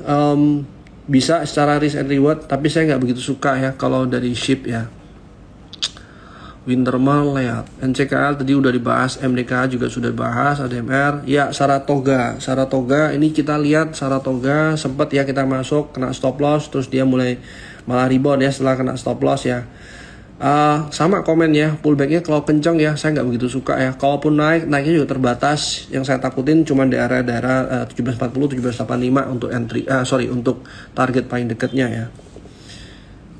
bisa secara risk and reward, tapi saya nggak begitu suka ya kalau dari ship ya. Wintermar layout, NCKL tadi udah dibahas, MDK juga sudah dibahas, ADMR, ya Saratoga ini kita lihat Saratoga sempat ya kita masuk kena stop loss, terus dia mulai malah rebound ya setelah kena stop loss ya. Sama komen ya, pullbacknya kalau kencang ya saya nggak begitu suka ya. Kalaupun naiknya juga terbatas, yang saya takutin cuma daerah 1740 1785 untuk entry, untuk target paling dekatnya ya.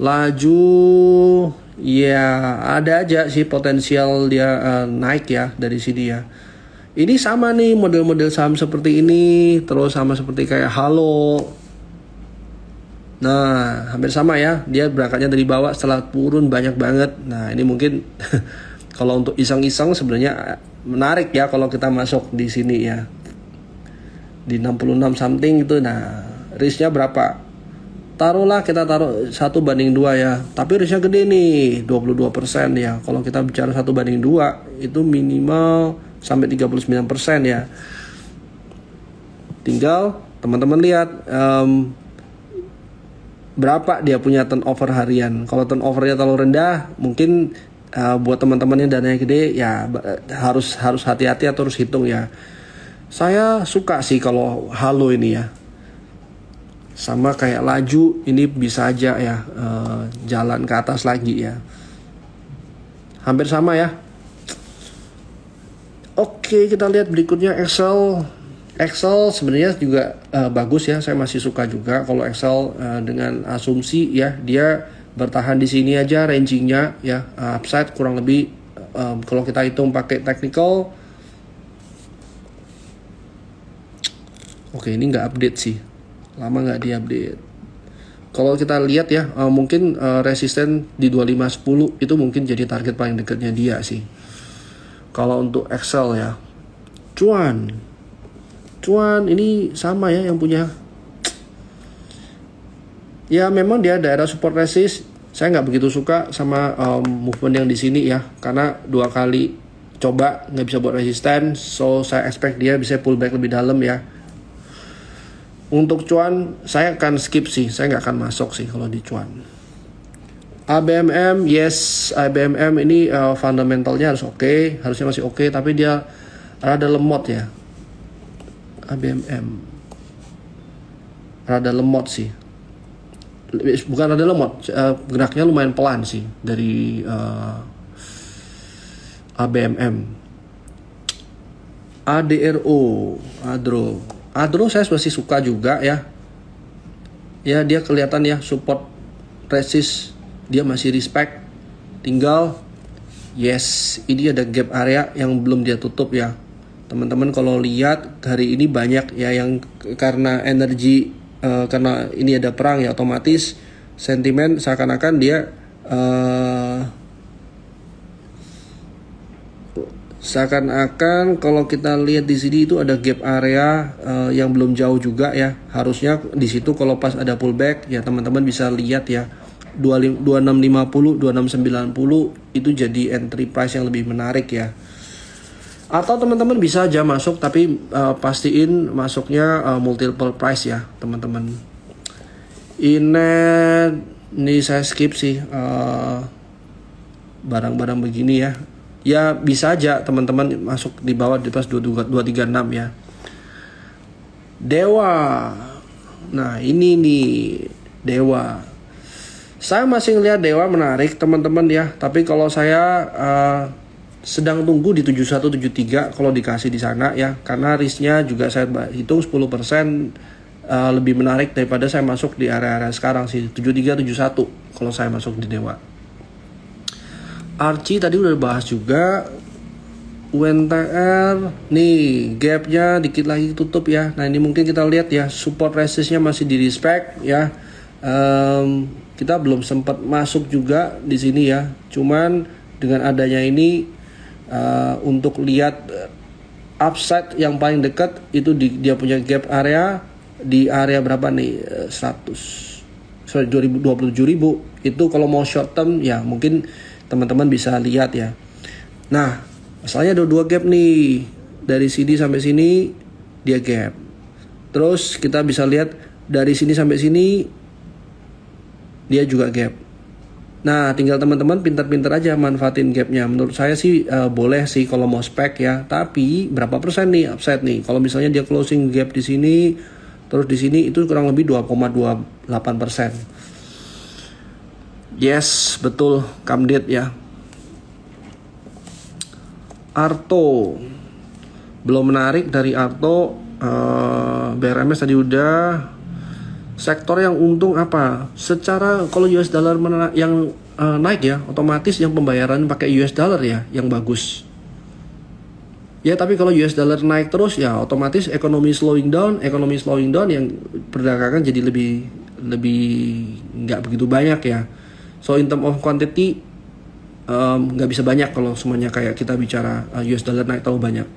Laju ya ada aja sih potensial dia naik ya dari sini ya. Ini sama nih model-model saham seperti ini, terus sama seperti kayak Halo. Nah hampir sama ya, dia berangkatnya dari bawah setelah turun banyak banget. Nah ini mungkin kalau untuk iseng-iseng sebenarnya menarik ya kalau kita masuk di sini ya, di 66 something itu. Nah risknya berapa? Taruhlah kita taruh 1/2 ya. Tapi risknya gede nih, 22% ya. Kalau kita bicara 1/2 itu minimal sampai 39% ya. Tinggal teman-teman lihat berapa dia punya turnover harian. Kalau turnovernya terlalu rendah, mungkin buat teman-teman yang dananya gede ya harus hati-hati atau harus hitung ya. Saya suka sih kalau Halo ini ya. Sama kayak Laju ini bisa aja ya jalan ke atas lagi ya. Hampir sama ya. Oke, kita lihat berikutnya Excel. Excel sebenarnya juga bagus ya. Saya masih suka juga kalau Excel dengan asumsi ya dia bertahan di sini aja rangingnya ya, upside kurang lebih kalau kita hitung pakai technical. Oke, ini nggak update sih. Lama nggak diupdate. Kalau kita lihat ya mungkin resisten di 2510 itu mungkin jadi target paling dekatnya dia sih. Kalau untuk Excel ya, cuan ini sama ya yang punya. Ya memang dia daerah support resist. Saya nggak begitu suka sama movement yang di sini ya, karena 2 kali coba nggak bisa buat resisten. So saya expect dia bisa pullback lebih dalam ya. Untuk cuan saya akan skip sih, saya nggak akan masuk sih kalau di cuan. ABMM, yes, ABMM ini fundamentalnya harus oke, harusnya masih oke, tapi dia rada lemot ya. ABMM rada lemot sih, bukan rada lemot, geraknya lumayan pelan sih dari ABMM. Adro saya masih suka juga ya. Ya dia kelihatan ya support resist dia masih respect. Tinggal yes, ini ada gap area yang belum dia tutup ya. Teman-teman kalau lihat hari ini banyak ya yang karena energi karena ini ada perang ya, otomatis sentimen seakan-akan dia seakan-akan kalau kita lihat di sini itu ada gap area yang belum jauh juga ya. Harusnya di situ kalau pas ada pullback ya teman-teman bisa lihat ya 2650, 2690 itu jadi entry price yang lebih menarik ya. Atau teman-teman bisa aja masuk tapi pastiin masuknya multiple price ya teman-teman. Ini saya skip sih barang-barang begini ya. Ya bisa aja teman-teman masuk di bawah di atas 236 ya. Dewa. Nah ini nih Dewa. Saya masih ngelihat Dewa menarik teman-teman ya. Tapi kalau saya sedang tunggu di 7173 kalau dikasih di sana ya. Karena risknya juga saya hitung 10% lebih menarik daripada saya masuk di area-area sekarang sih. 7371 kalau saya masuk di Dewa. Archie tadi udah bahas juga. UNTR nih gapnya dikit lagi tutup ya. Nah ini mungkin kita lihat ya support resistnya masih di respect ya. Kita belum sempat masuk juga di sini ya. Cuman dengan adanya ini untuk lihat upside yang paling dekat itu dia punya gap area di area berapa nih 27.000 itu kalau mau short term ya mungkin teman-teman bisa lihat ya. Nah masalahnya ada dua gap nih, dari sini sampai sini dia gap, terus kita bisa lihat dari sini sampai sini dia juga gap. Nah tinggal teman-teman pintar-pintar aja manfaatin gapnya. Menurut saya sih boleh sih kalau mau spek ya, tapi berapa persen nih upside nih kalau misalnya dia closing gap di sini terus di sini itu kurang lebih 2,28%. Yes betul Kamdit ya. Arto belum menarik dari Arto. BRMS tadi udah. Sektor yang untung apa? Secara kalau US dollar yang naik ya, otomatis yang pembayaran pakai US dollar ya yang bagus. Ya tapi kalau US dollar naik terus ya otomatis ekonomi slowing down yang perdagangan jadi lebih nggak begitu banyak ya. So in term of quantity nggak bisa banyak kalau semuanya kayak kita bicara US dollar naik terlalu banyak.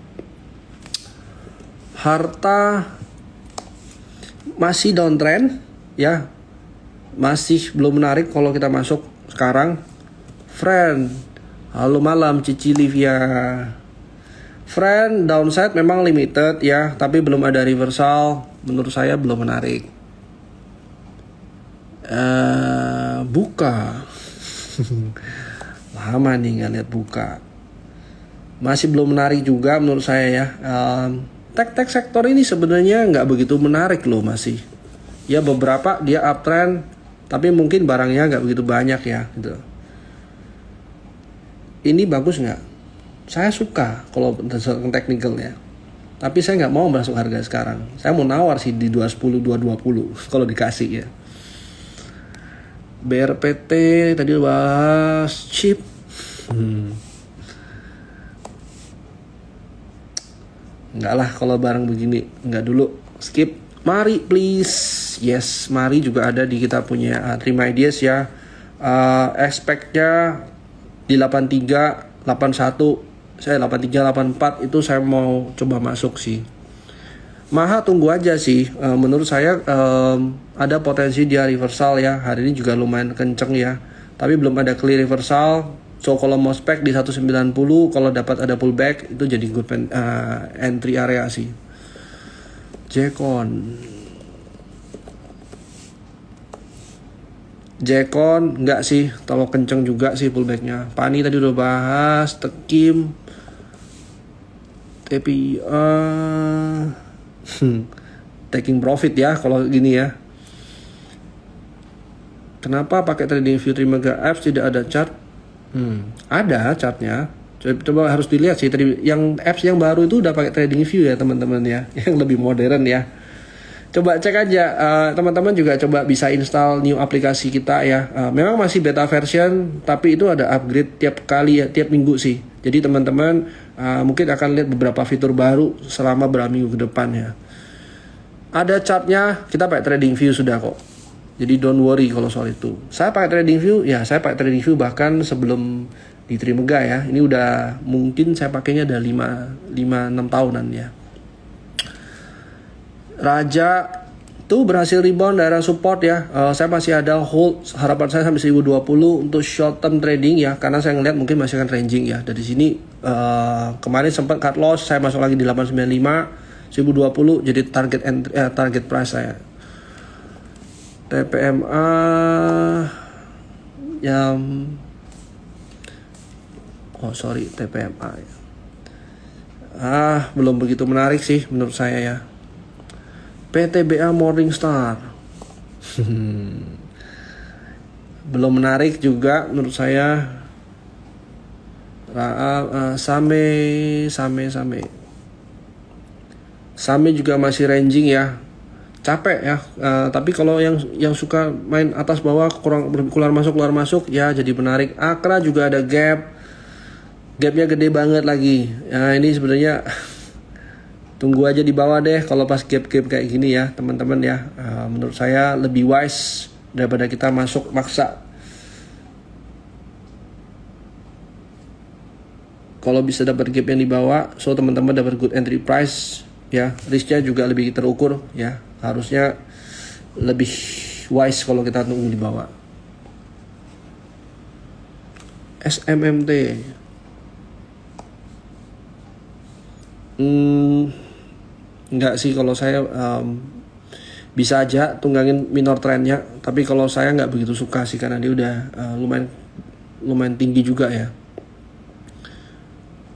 Harta masih downtrend ya, masih belum menarik kalau kita masuk sekarang. Friend, halo malam Cici Livia. Friend, downside memang limited ya, tapi belum ada reversal. Menurut saya belum menarik. Buka lama nih nggak lihat buka, masih belum menarik juga menurut saya ya. Tech sektor ini sebenarnya nggak begitu menarik loh masih. Ya beberapa dia uptrend, tapi mungkin barangnya nggak begitu banyak ya gitu. Ini bagus nggak? Saya suka kalau berdasarkan teknikalnya. Tapi saya nggak mau masuk harga sekarang. Saya mau nawar sih di 210, 220 kalau dikasih ya. BRPT tadi bahas chip. Enggak lah kalau barang begini, enggak dulu, skip. Mari please. Yes, Mari juga ada di kita punya Terima Ideas ya. Expect-nya di 83, 81, saya 83, 84 itu saya mau coba masuk sih. Maha tunggu aja sih. Menurut saya ada potensi dia reversal ya. Hari ini juga lumayan kenceng ya. Tapi belum ada clear reversal. So kalau mau spek di 190, kalau dapat ada pullback itu jadi good entry area sih. Jekon. Jekon enggak sih, terlalu kenceng juga sih pullbacknya. Pani tadi udah bahas, Tekim, TPIA, taking profit ya kalau gini ya. Kenapa pakai trading view Trimega apps tidak ada chart? Ada chartnya. Coba harus dilihat sih tadi yang apps yang baru itu udah pakai trading view ya teman-teman ya, yang lebih modern ya. Coba cek aja, teman-teman juga coba bisa install new aplikasi kita ya. Memang masih beta version, tapi itu ada upgrade tiap kali ya, tiap minggu sih. Jadi teman-teman mungkin akan lihat beberapa fitur baru selama beberapa minggu ke depan ya. Ada chartnya, kita pakai trading view sudah kok. Jadi don't worry kalau soal itu. Saya pakai trading view, ya saya pakai trading view bahkan sebelum di Trimega ya. Ini udah mungkin saya pakainya ada 5-6 tahunan ya. Raja tuh berhasil rebound daerah support ya. Saya masih ada hold, harapan saya sampai 1020 untuk short term trading ya, karena saya ngeliat mungkin masih akan ranging ya. Dari sini kemarin sempat cut loss, saya masuk lagi di 895 1020 jadi target price saya. TPMA yang TPMA ya. Belum begitu menarik sih menurut saya ya. PTBA Morningstar belum menarik juga menurut saya. Same juga masih ranging ya, capek ya. Tapi kalau yang suka main atas bawah kurang keluar masuk ya jadi menarik. Akra juga ada gapnya gede banget lagi ya. Ini sebenarnya tunggu aja di bawah deh kalau pas gap kayak gini ya teman-teman ya. Menurut saya lebih wise daripada kita masuk maksa. Kalau bisa dapat gap yang di bawah, so teman-teman dapat good entry price ya. Risknya juga lebih terukur ya. Harusnya lebih wise kalau kita tunggu di bawah. SMMT enggak sih kalau saya bisa aja tunggangin minor trendnya, tapi kalau saya nggak begitu suka sih karena dia udah lumayan tinggi juga ya.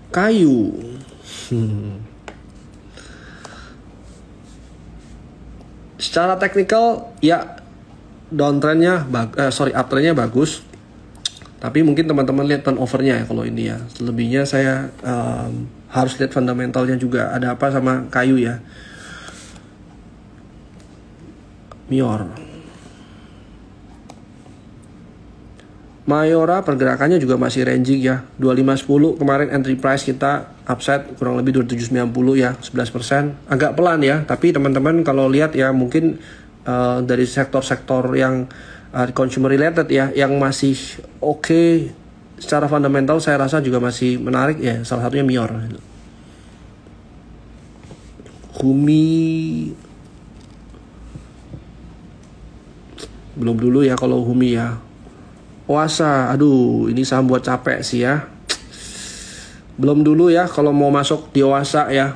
Kayu secara teknikal ya downtrendnya uptrendnya bagus, tapi mungkin teman-teman lihat turnovernya ya kalau ini ya. Selebihnya saya harus lihat fundamentalnya juga ada apa sama kayu ya. Mior, Mayora pergerakannya juga masih ranging ya. 2510 kemarin entry price kita upside kurang lebih 2790 ya, 11%. Agak pelan ya, tapi teman-teman kalau lihat ya mungkin dari sektor-sektor yang consumer related ya yang masih oke secara fundamental, saya rasa juga masih menarik ya. Salah satunya Mior. Humi belum dulu ya kalau Humi ya. Oasa, aduh ini saham buat capek sih ya. Belum dulu ya kalau mau masuk di Oasa ya.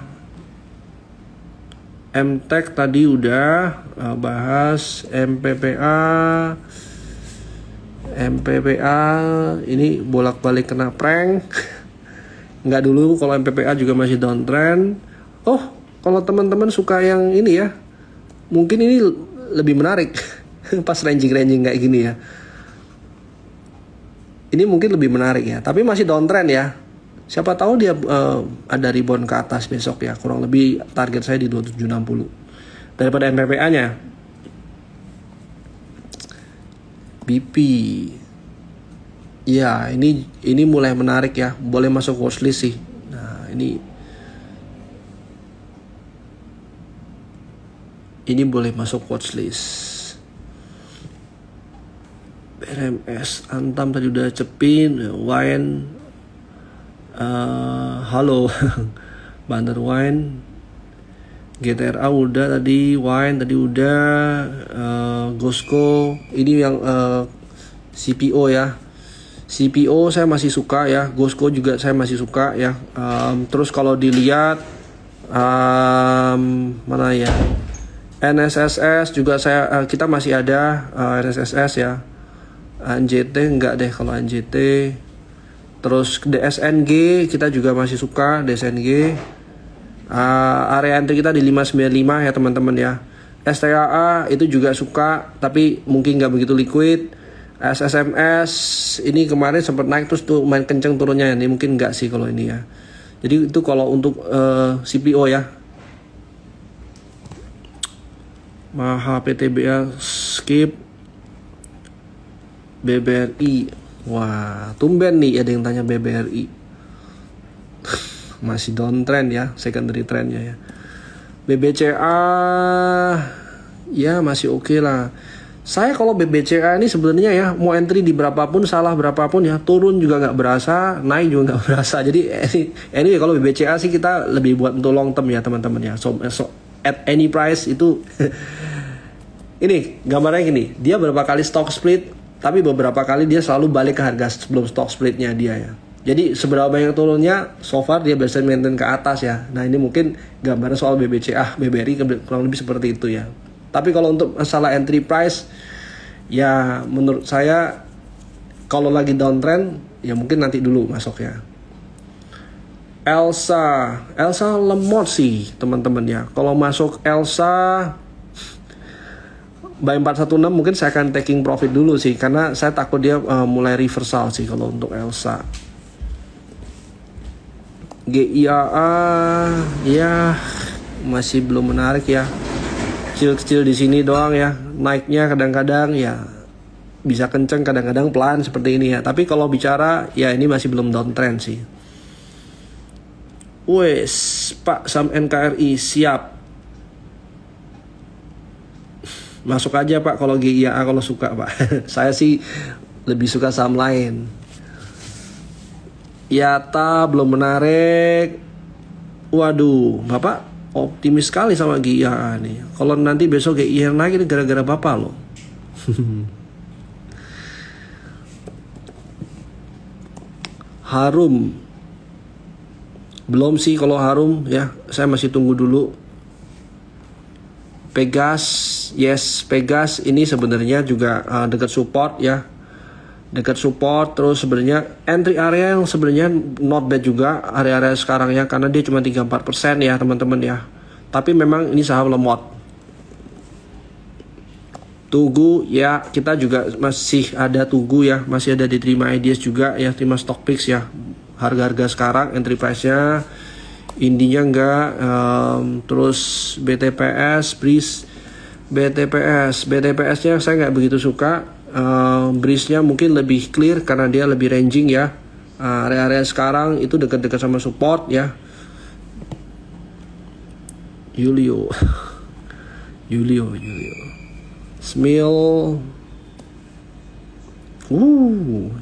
MTech tadi udah bahas. MPPA ini bolak-balik kena prank. Nggak dulu kalau MPPA juga masih downtrend. Oh, kalau teman-teman suka yang ini ya, mungkin ini lebih menarik pas ranging kayak gini ya. Ini mungkin lebih menarik ya, tapi masih downtrend ya. Siapa tahu dia ada rebound ke atas besok ya. Kurang lebih target saya di 2760 daripada MPPA-nya. BP. Ya, ini mulai menarik ya. Boleh masuk watchlist sih. Nah, ini boleh masuk watchlist. RMS Antam tadi udah cepin. Wine halo Banner Wine. GTRA udah tadi. Wine tadi udah. Gosco ini yang CPO ya. CPO saya masih suka ya. Gosco juga saya masih suka ya. Terus kalau dilihat mana ya, NSSS juga kita masih ada NSSS ya. ANJT enggak deh kalau ANJT. Terus DSNG kita juga masih suka DSNG. Area entry kita di 595 ya teman-teman ya. STAA itu juga suka tapi mungkin nggak begitu liquid. SSMS ini kemarin sempat naik terus tuh main kenceng turunnya, ini mungkin nggak sih kalau ini ya. Jadi itu kalau untuk CPO ya. Maha PTBA skip. BBRI, wah tumben nih ada yang tanya BBRI. Masih downtrend ya, secondary trendnya ya. BBCA ya masih oke lah. Saya kalau BBCA ini sebenarnya ya mau entry di berapapun, salah berapapun ya, turun juga nggak berasa, naik juga nggak berasa. Jadi anyway kalau BBCA sih kita lebih buat untuk long term ya teman-teman ya. So at any price itu ini gambarnya gini, dia berapa kali stock split, tapi beberapa kali dia selalu balik ke harga sebelum stock splitnya dia ya. Jadi seberapa banyak turunnya, so far dia bisa maintain ke atas ya. Nah ini mungkin gambaran soal BBCA, BBRI kurang lebih seperti itu ya. Tapi kalau untuk masalah entry price, ya menurut saya kalau lagi downtrend, ya mungkin nanti dulu masuk ya. Elsa lemot sih teman-teman ya. Kalau masuk Elsa buy 416 mungkin saya akan taking profit dulu sih, karena saya takut dia mulai reversal sih kalau untuk Elsa. GIAA ya masih belum menarik ya, kecil-kecil di sini doang ya, naiknya kadang-kadang ya bisa kenceng, kadang-kadang pelan seperti ini ya. Tapi kalau bicara ya ini masih belum downtrend sih. Wes Pak saham NKRI siap, masuk aja Pak kalau GIAA kalau suka Pak. Saya sih lebih suka saham lain. Yata belum menarik. Waduh, Bapak optimis sekali sama GIAA nih. Kalau nanti besok GIAA naik ini gara-gara Bapak loh. Harum belum sih kalau Harum ya, saya masih tunggu dulu. Pegas, yes Pegas ini sebenarnya juga dekat support ya, dekat support. Terus sebenarnya entry area yang sebenarnya not bad juga area-area sekarang ya, karena dia cuma 3-4% ya teman-teman ya. Tapi memang ini saham lemot. Tugu ya kita juga masih ada Tugu ya, masih ada di Terima Ideas juga ya, Terima Stockpicks ya. Harga-harga sekarang entry price-nya, Indinya enggak. Terus BTPS, BTPS-nya saya nggak begitu suka. Breeze-nya mungkin lebih clear karena dia lebih ranging ya. Area-area sekarang itu dekat-dekat sama support ya. Julio Smil.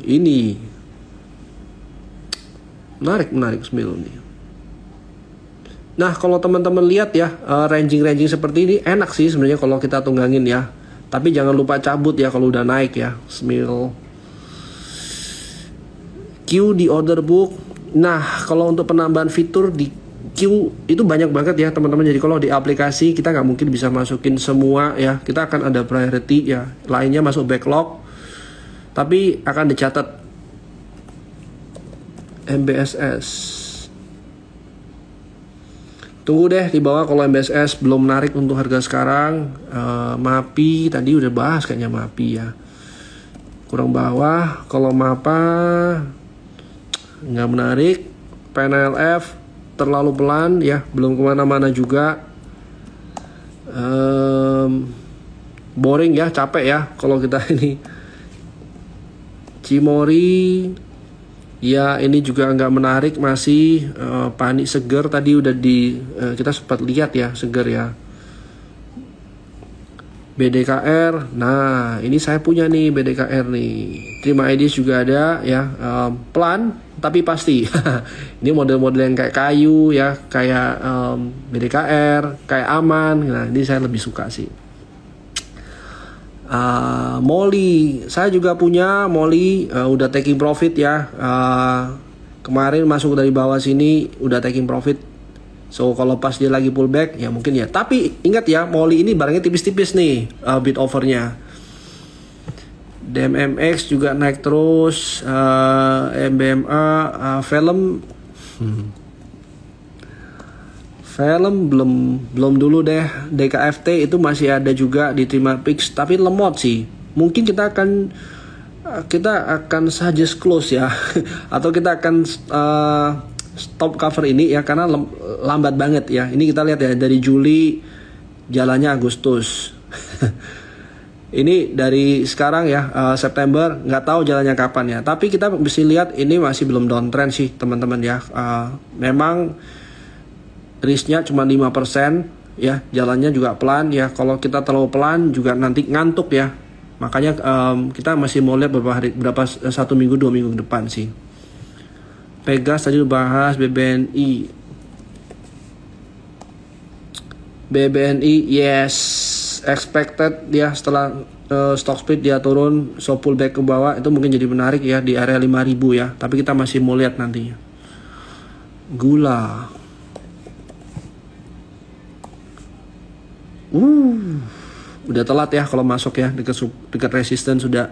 Ini menarik Smil nih. Nah kalau teman-teman lihat ya, ranging seperti ini enak sih sebenarnya kalau kita tunggangin ya. Tapi jangan lupa cabut ya kalau udah naik ya. Smil. Q di order book. Nah kalau untuk penambahan fitur di Q itu banyak banget ya teman-teman. Jadi kalau di aplikasi kita nggak mungkin bisa masukin semua ya. Kita akan ada priority ya. Lainnya masuk backlog, tapi akan dicatat. MBSS tunggu deh di bawah kalau MBSS belum menarik untuk harga sekarang. MAPI tadi udah bahas kayaknya, MAPI ya kurang bawah. Kalau MAPA nggak menarik. PNLF terlalu pelan ya, belum kemana-mana juga. Boring ya, capek ya kalau kita ini. Cimori ya ini juga nggak menarik, masih panik. Seger tadi udah kita sempat lihat ya, Seger ya. BDKR, nah ini saya punya nih BDKR nih. Terima Ideas juga ada ya, pelan tapi pasti. Ini model-model yang kayak kayu ya, kayak BDKR, kayak aman. Nah ini saya lebih suka sih. Molly, saya juga punya Molly, udah taking profit ya. Kemarin masuk dari bawah sini udah taking profit. So kalau pas dia lagi pullback ya mungkin ya. Tapi ingat ya, Molly ini barangnya tipis-tipis nih bid overnya. DMMX juga naik terus, MBMA, film belum dulu deh. DKFT itu masih ada juga di Trimapix, tapi lemot sih. Mungkin kita akan suggest close ya, atau kita akan stop cover ini ya, karena lambat banget ya. Ini kita lihat ya, dari Juli jalannya Agustus. Ini dari sekarang ya, September, nggak tahu jalannya kapan ya. Tapi kita bisa lihat ini masih belum downtrend sih teman-teman ya. Memang risknya cuma 5% ya, jalannya juga pelan ya. Kalau kita terlalu pelan juga nanti ngantuk ya. Makanya kita masih mau lihat berapa 1 minggu 2 minggu ke depan sih. Pegas tadi bahas. BBNI yes, expected ya, setelah stock split dia turun, so pullback ke bawah itu mungkin jadi menarik ya di area 5.000 ya. Tapi kita masih mau lihat nantinya. Gula. Udah telat ya kalau masuk ya, dekat resisten sudah.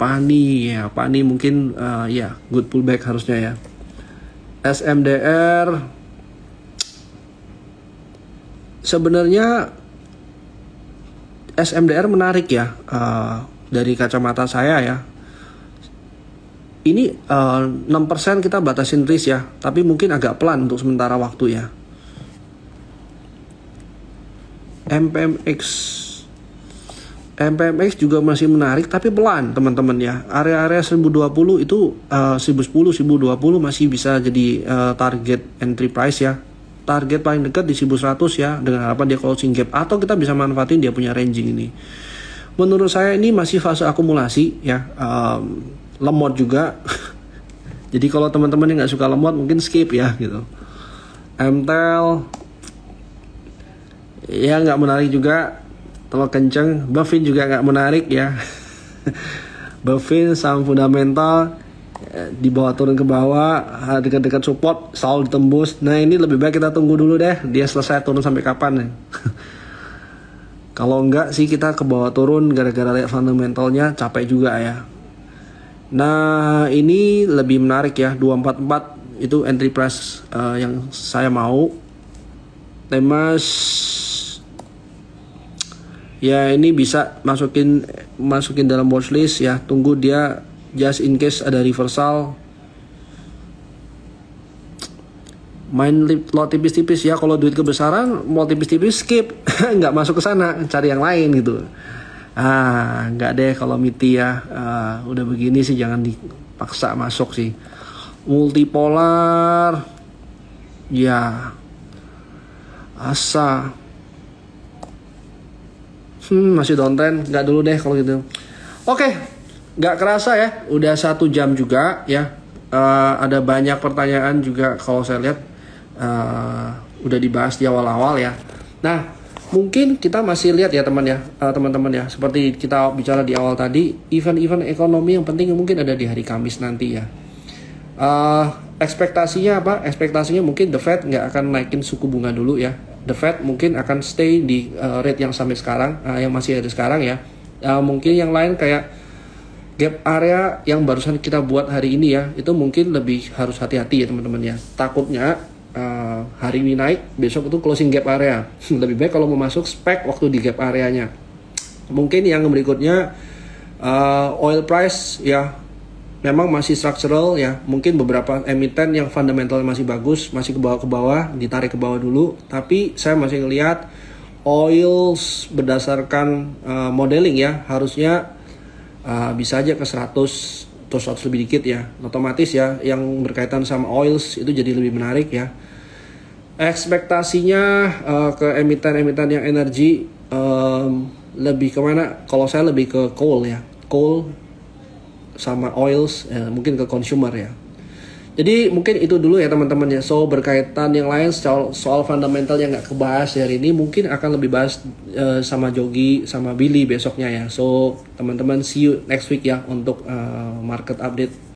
Pani mungkin ya good pullback harusnya ya. SMDR sebenarnya SMDR menarik ya, dari kacamata saya ya. Ini 6% kita batasin risk ya, tapi mungkin agak pelan untuk sementara waktu ya. MPMX juga masih menarik tapi pelan teman-teman ya. Area-area 1020 itu 1010, 1020 masih bisa jadi target entry price ya. Target paling dekat di 1100 ya, dengan harapan dia closing gap, atau kita bisa manfaatin dia punya ranging ini. Menurut saya ini masih fase akumulasi ya, lemot juga. Jadi kalau teman-teman yang nggak suka lemot mungkin skip ya gitu. MTEL ya nggak menarik juga, terlalu kenceng. Buffin juga nggak menarik ya. Buffin saham fundamental di bawah turun ke bawah, dekat-dekat support selalu ditembus. Nah ini lebih baik kita tunggu dulu deh, dia selesai turun sampai kapan ya. Kalau enggak sih kita ke bawah turun gara-gara lihat fundamentalnya capek juga ya. Nah ini lebih menarik ya, 244 itu entry price yang saya mau. Temas ya ini bisa masukin dalam watchlist ya, tunggu dia just in case ada reversal. Main lot tipis-tipis ya, kalau duit kebesaran mau tipis-tipis skip. Nggak masuk ke sana, cari yang lain gitu. Nggak deh kalau MITI ya. Udah begini sih jangan dipaksa masuk sih. Multipolar ya, ASA masih downtrend, nggak dulu deh kalau gitu. Oke. Nggak kerasa ya, udah 1 jam juga ya. Ada banyak pertanyaan juga kalau saya lihat udah dibahas di awal-awal ya. Nah mungkin kita masih lihat ya teman-teman ya, seperti kita bicara di awal tadi, event-event ekonomi yang penting mungkin ada di hari Kamis nanti ya. Ekspektasinya apa? Ekspektasinya mungkin The Fed nggak akan naikin suku bunga dulu ya. The Fed mungkin akan stay di rate yang sampai sekarang, yang masih ada sekarang ya. Mungkin yang lain kayak gap area yang barusan kita buat hari ini ya, itu mungkin lebih harus hati-hati ya teman-teman ya. Takutnya hari ini naik, besok itu closing gap area. Lebih baik kalau mau masuk spek waktu di gap areanya. Mungkin yang berikutnya oil price ya, memang masih structural ya. Mungkin beberapa emiten yang fundamental masih bagus, masih ke bawah, ditarik ke bawah dulu. Tapi saya masih ngelihat oil berdasarkan modeling ya, harusnya bisa aja ke 100 atau 100 lebih dikit ya. Otomatis ya yang berkaitan sama oils itu jadi lebih menarik ya. Ekspektasinya ke emiten-emiten yang energi lebih kemana? Kalau saya lebih ke coal ya, coal sama oils, mungkin ke consumer ya. Jadi mungkin itu dulu ya teman-teman ya. So berkaitan yang lain soal fundamental yang nggak kebahas hari ini, mungkin akan lebih bahas sama Jogi sama Billy besoknya ya. So teman-teman see you next week ya untuk market update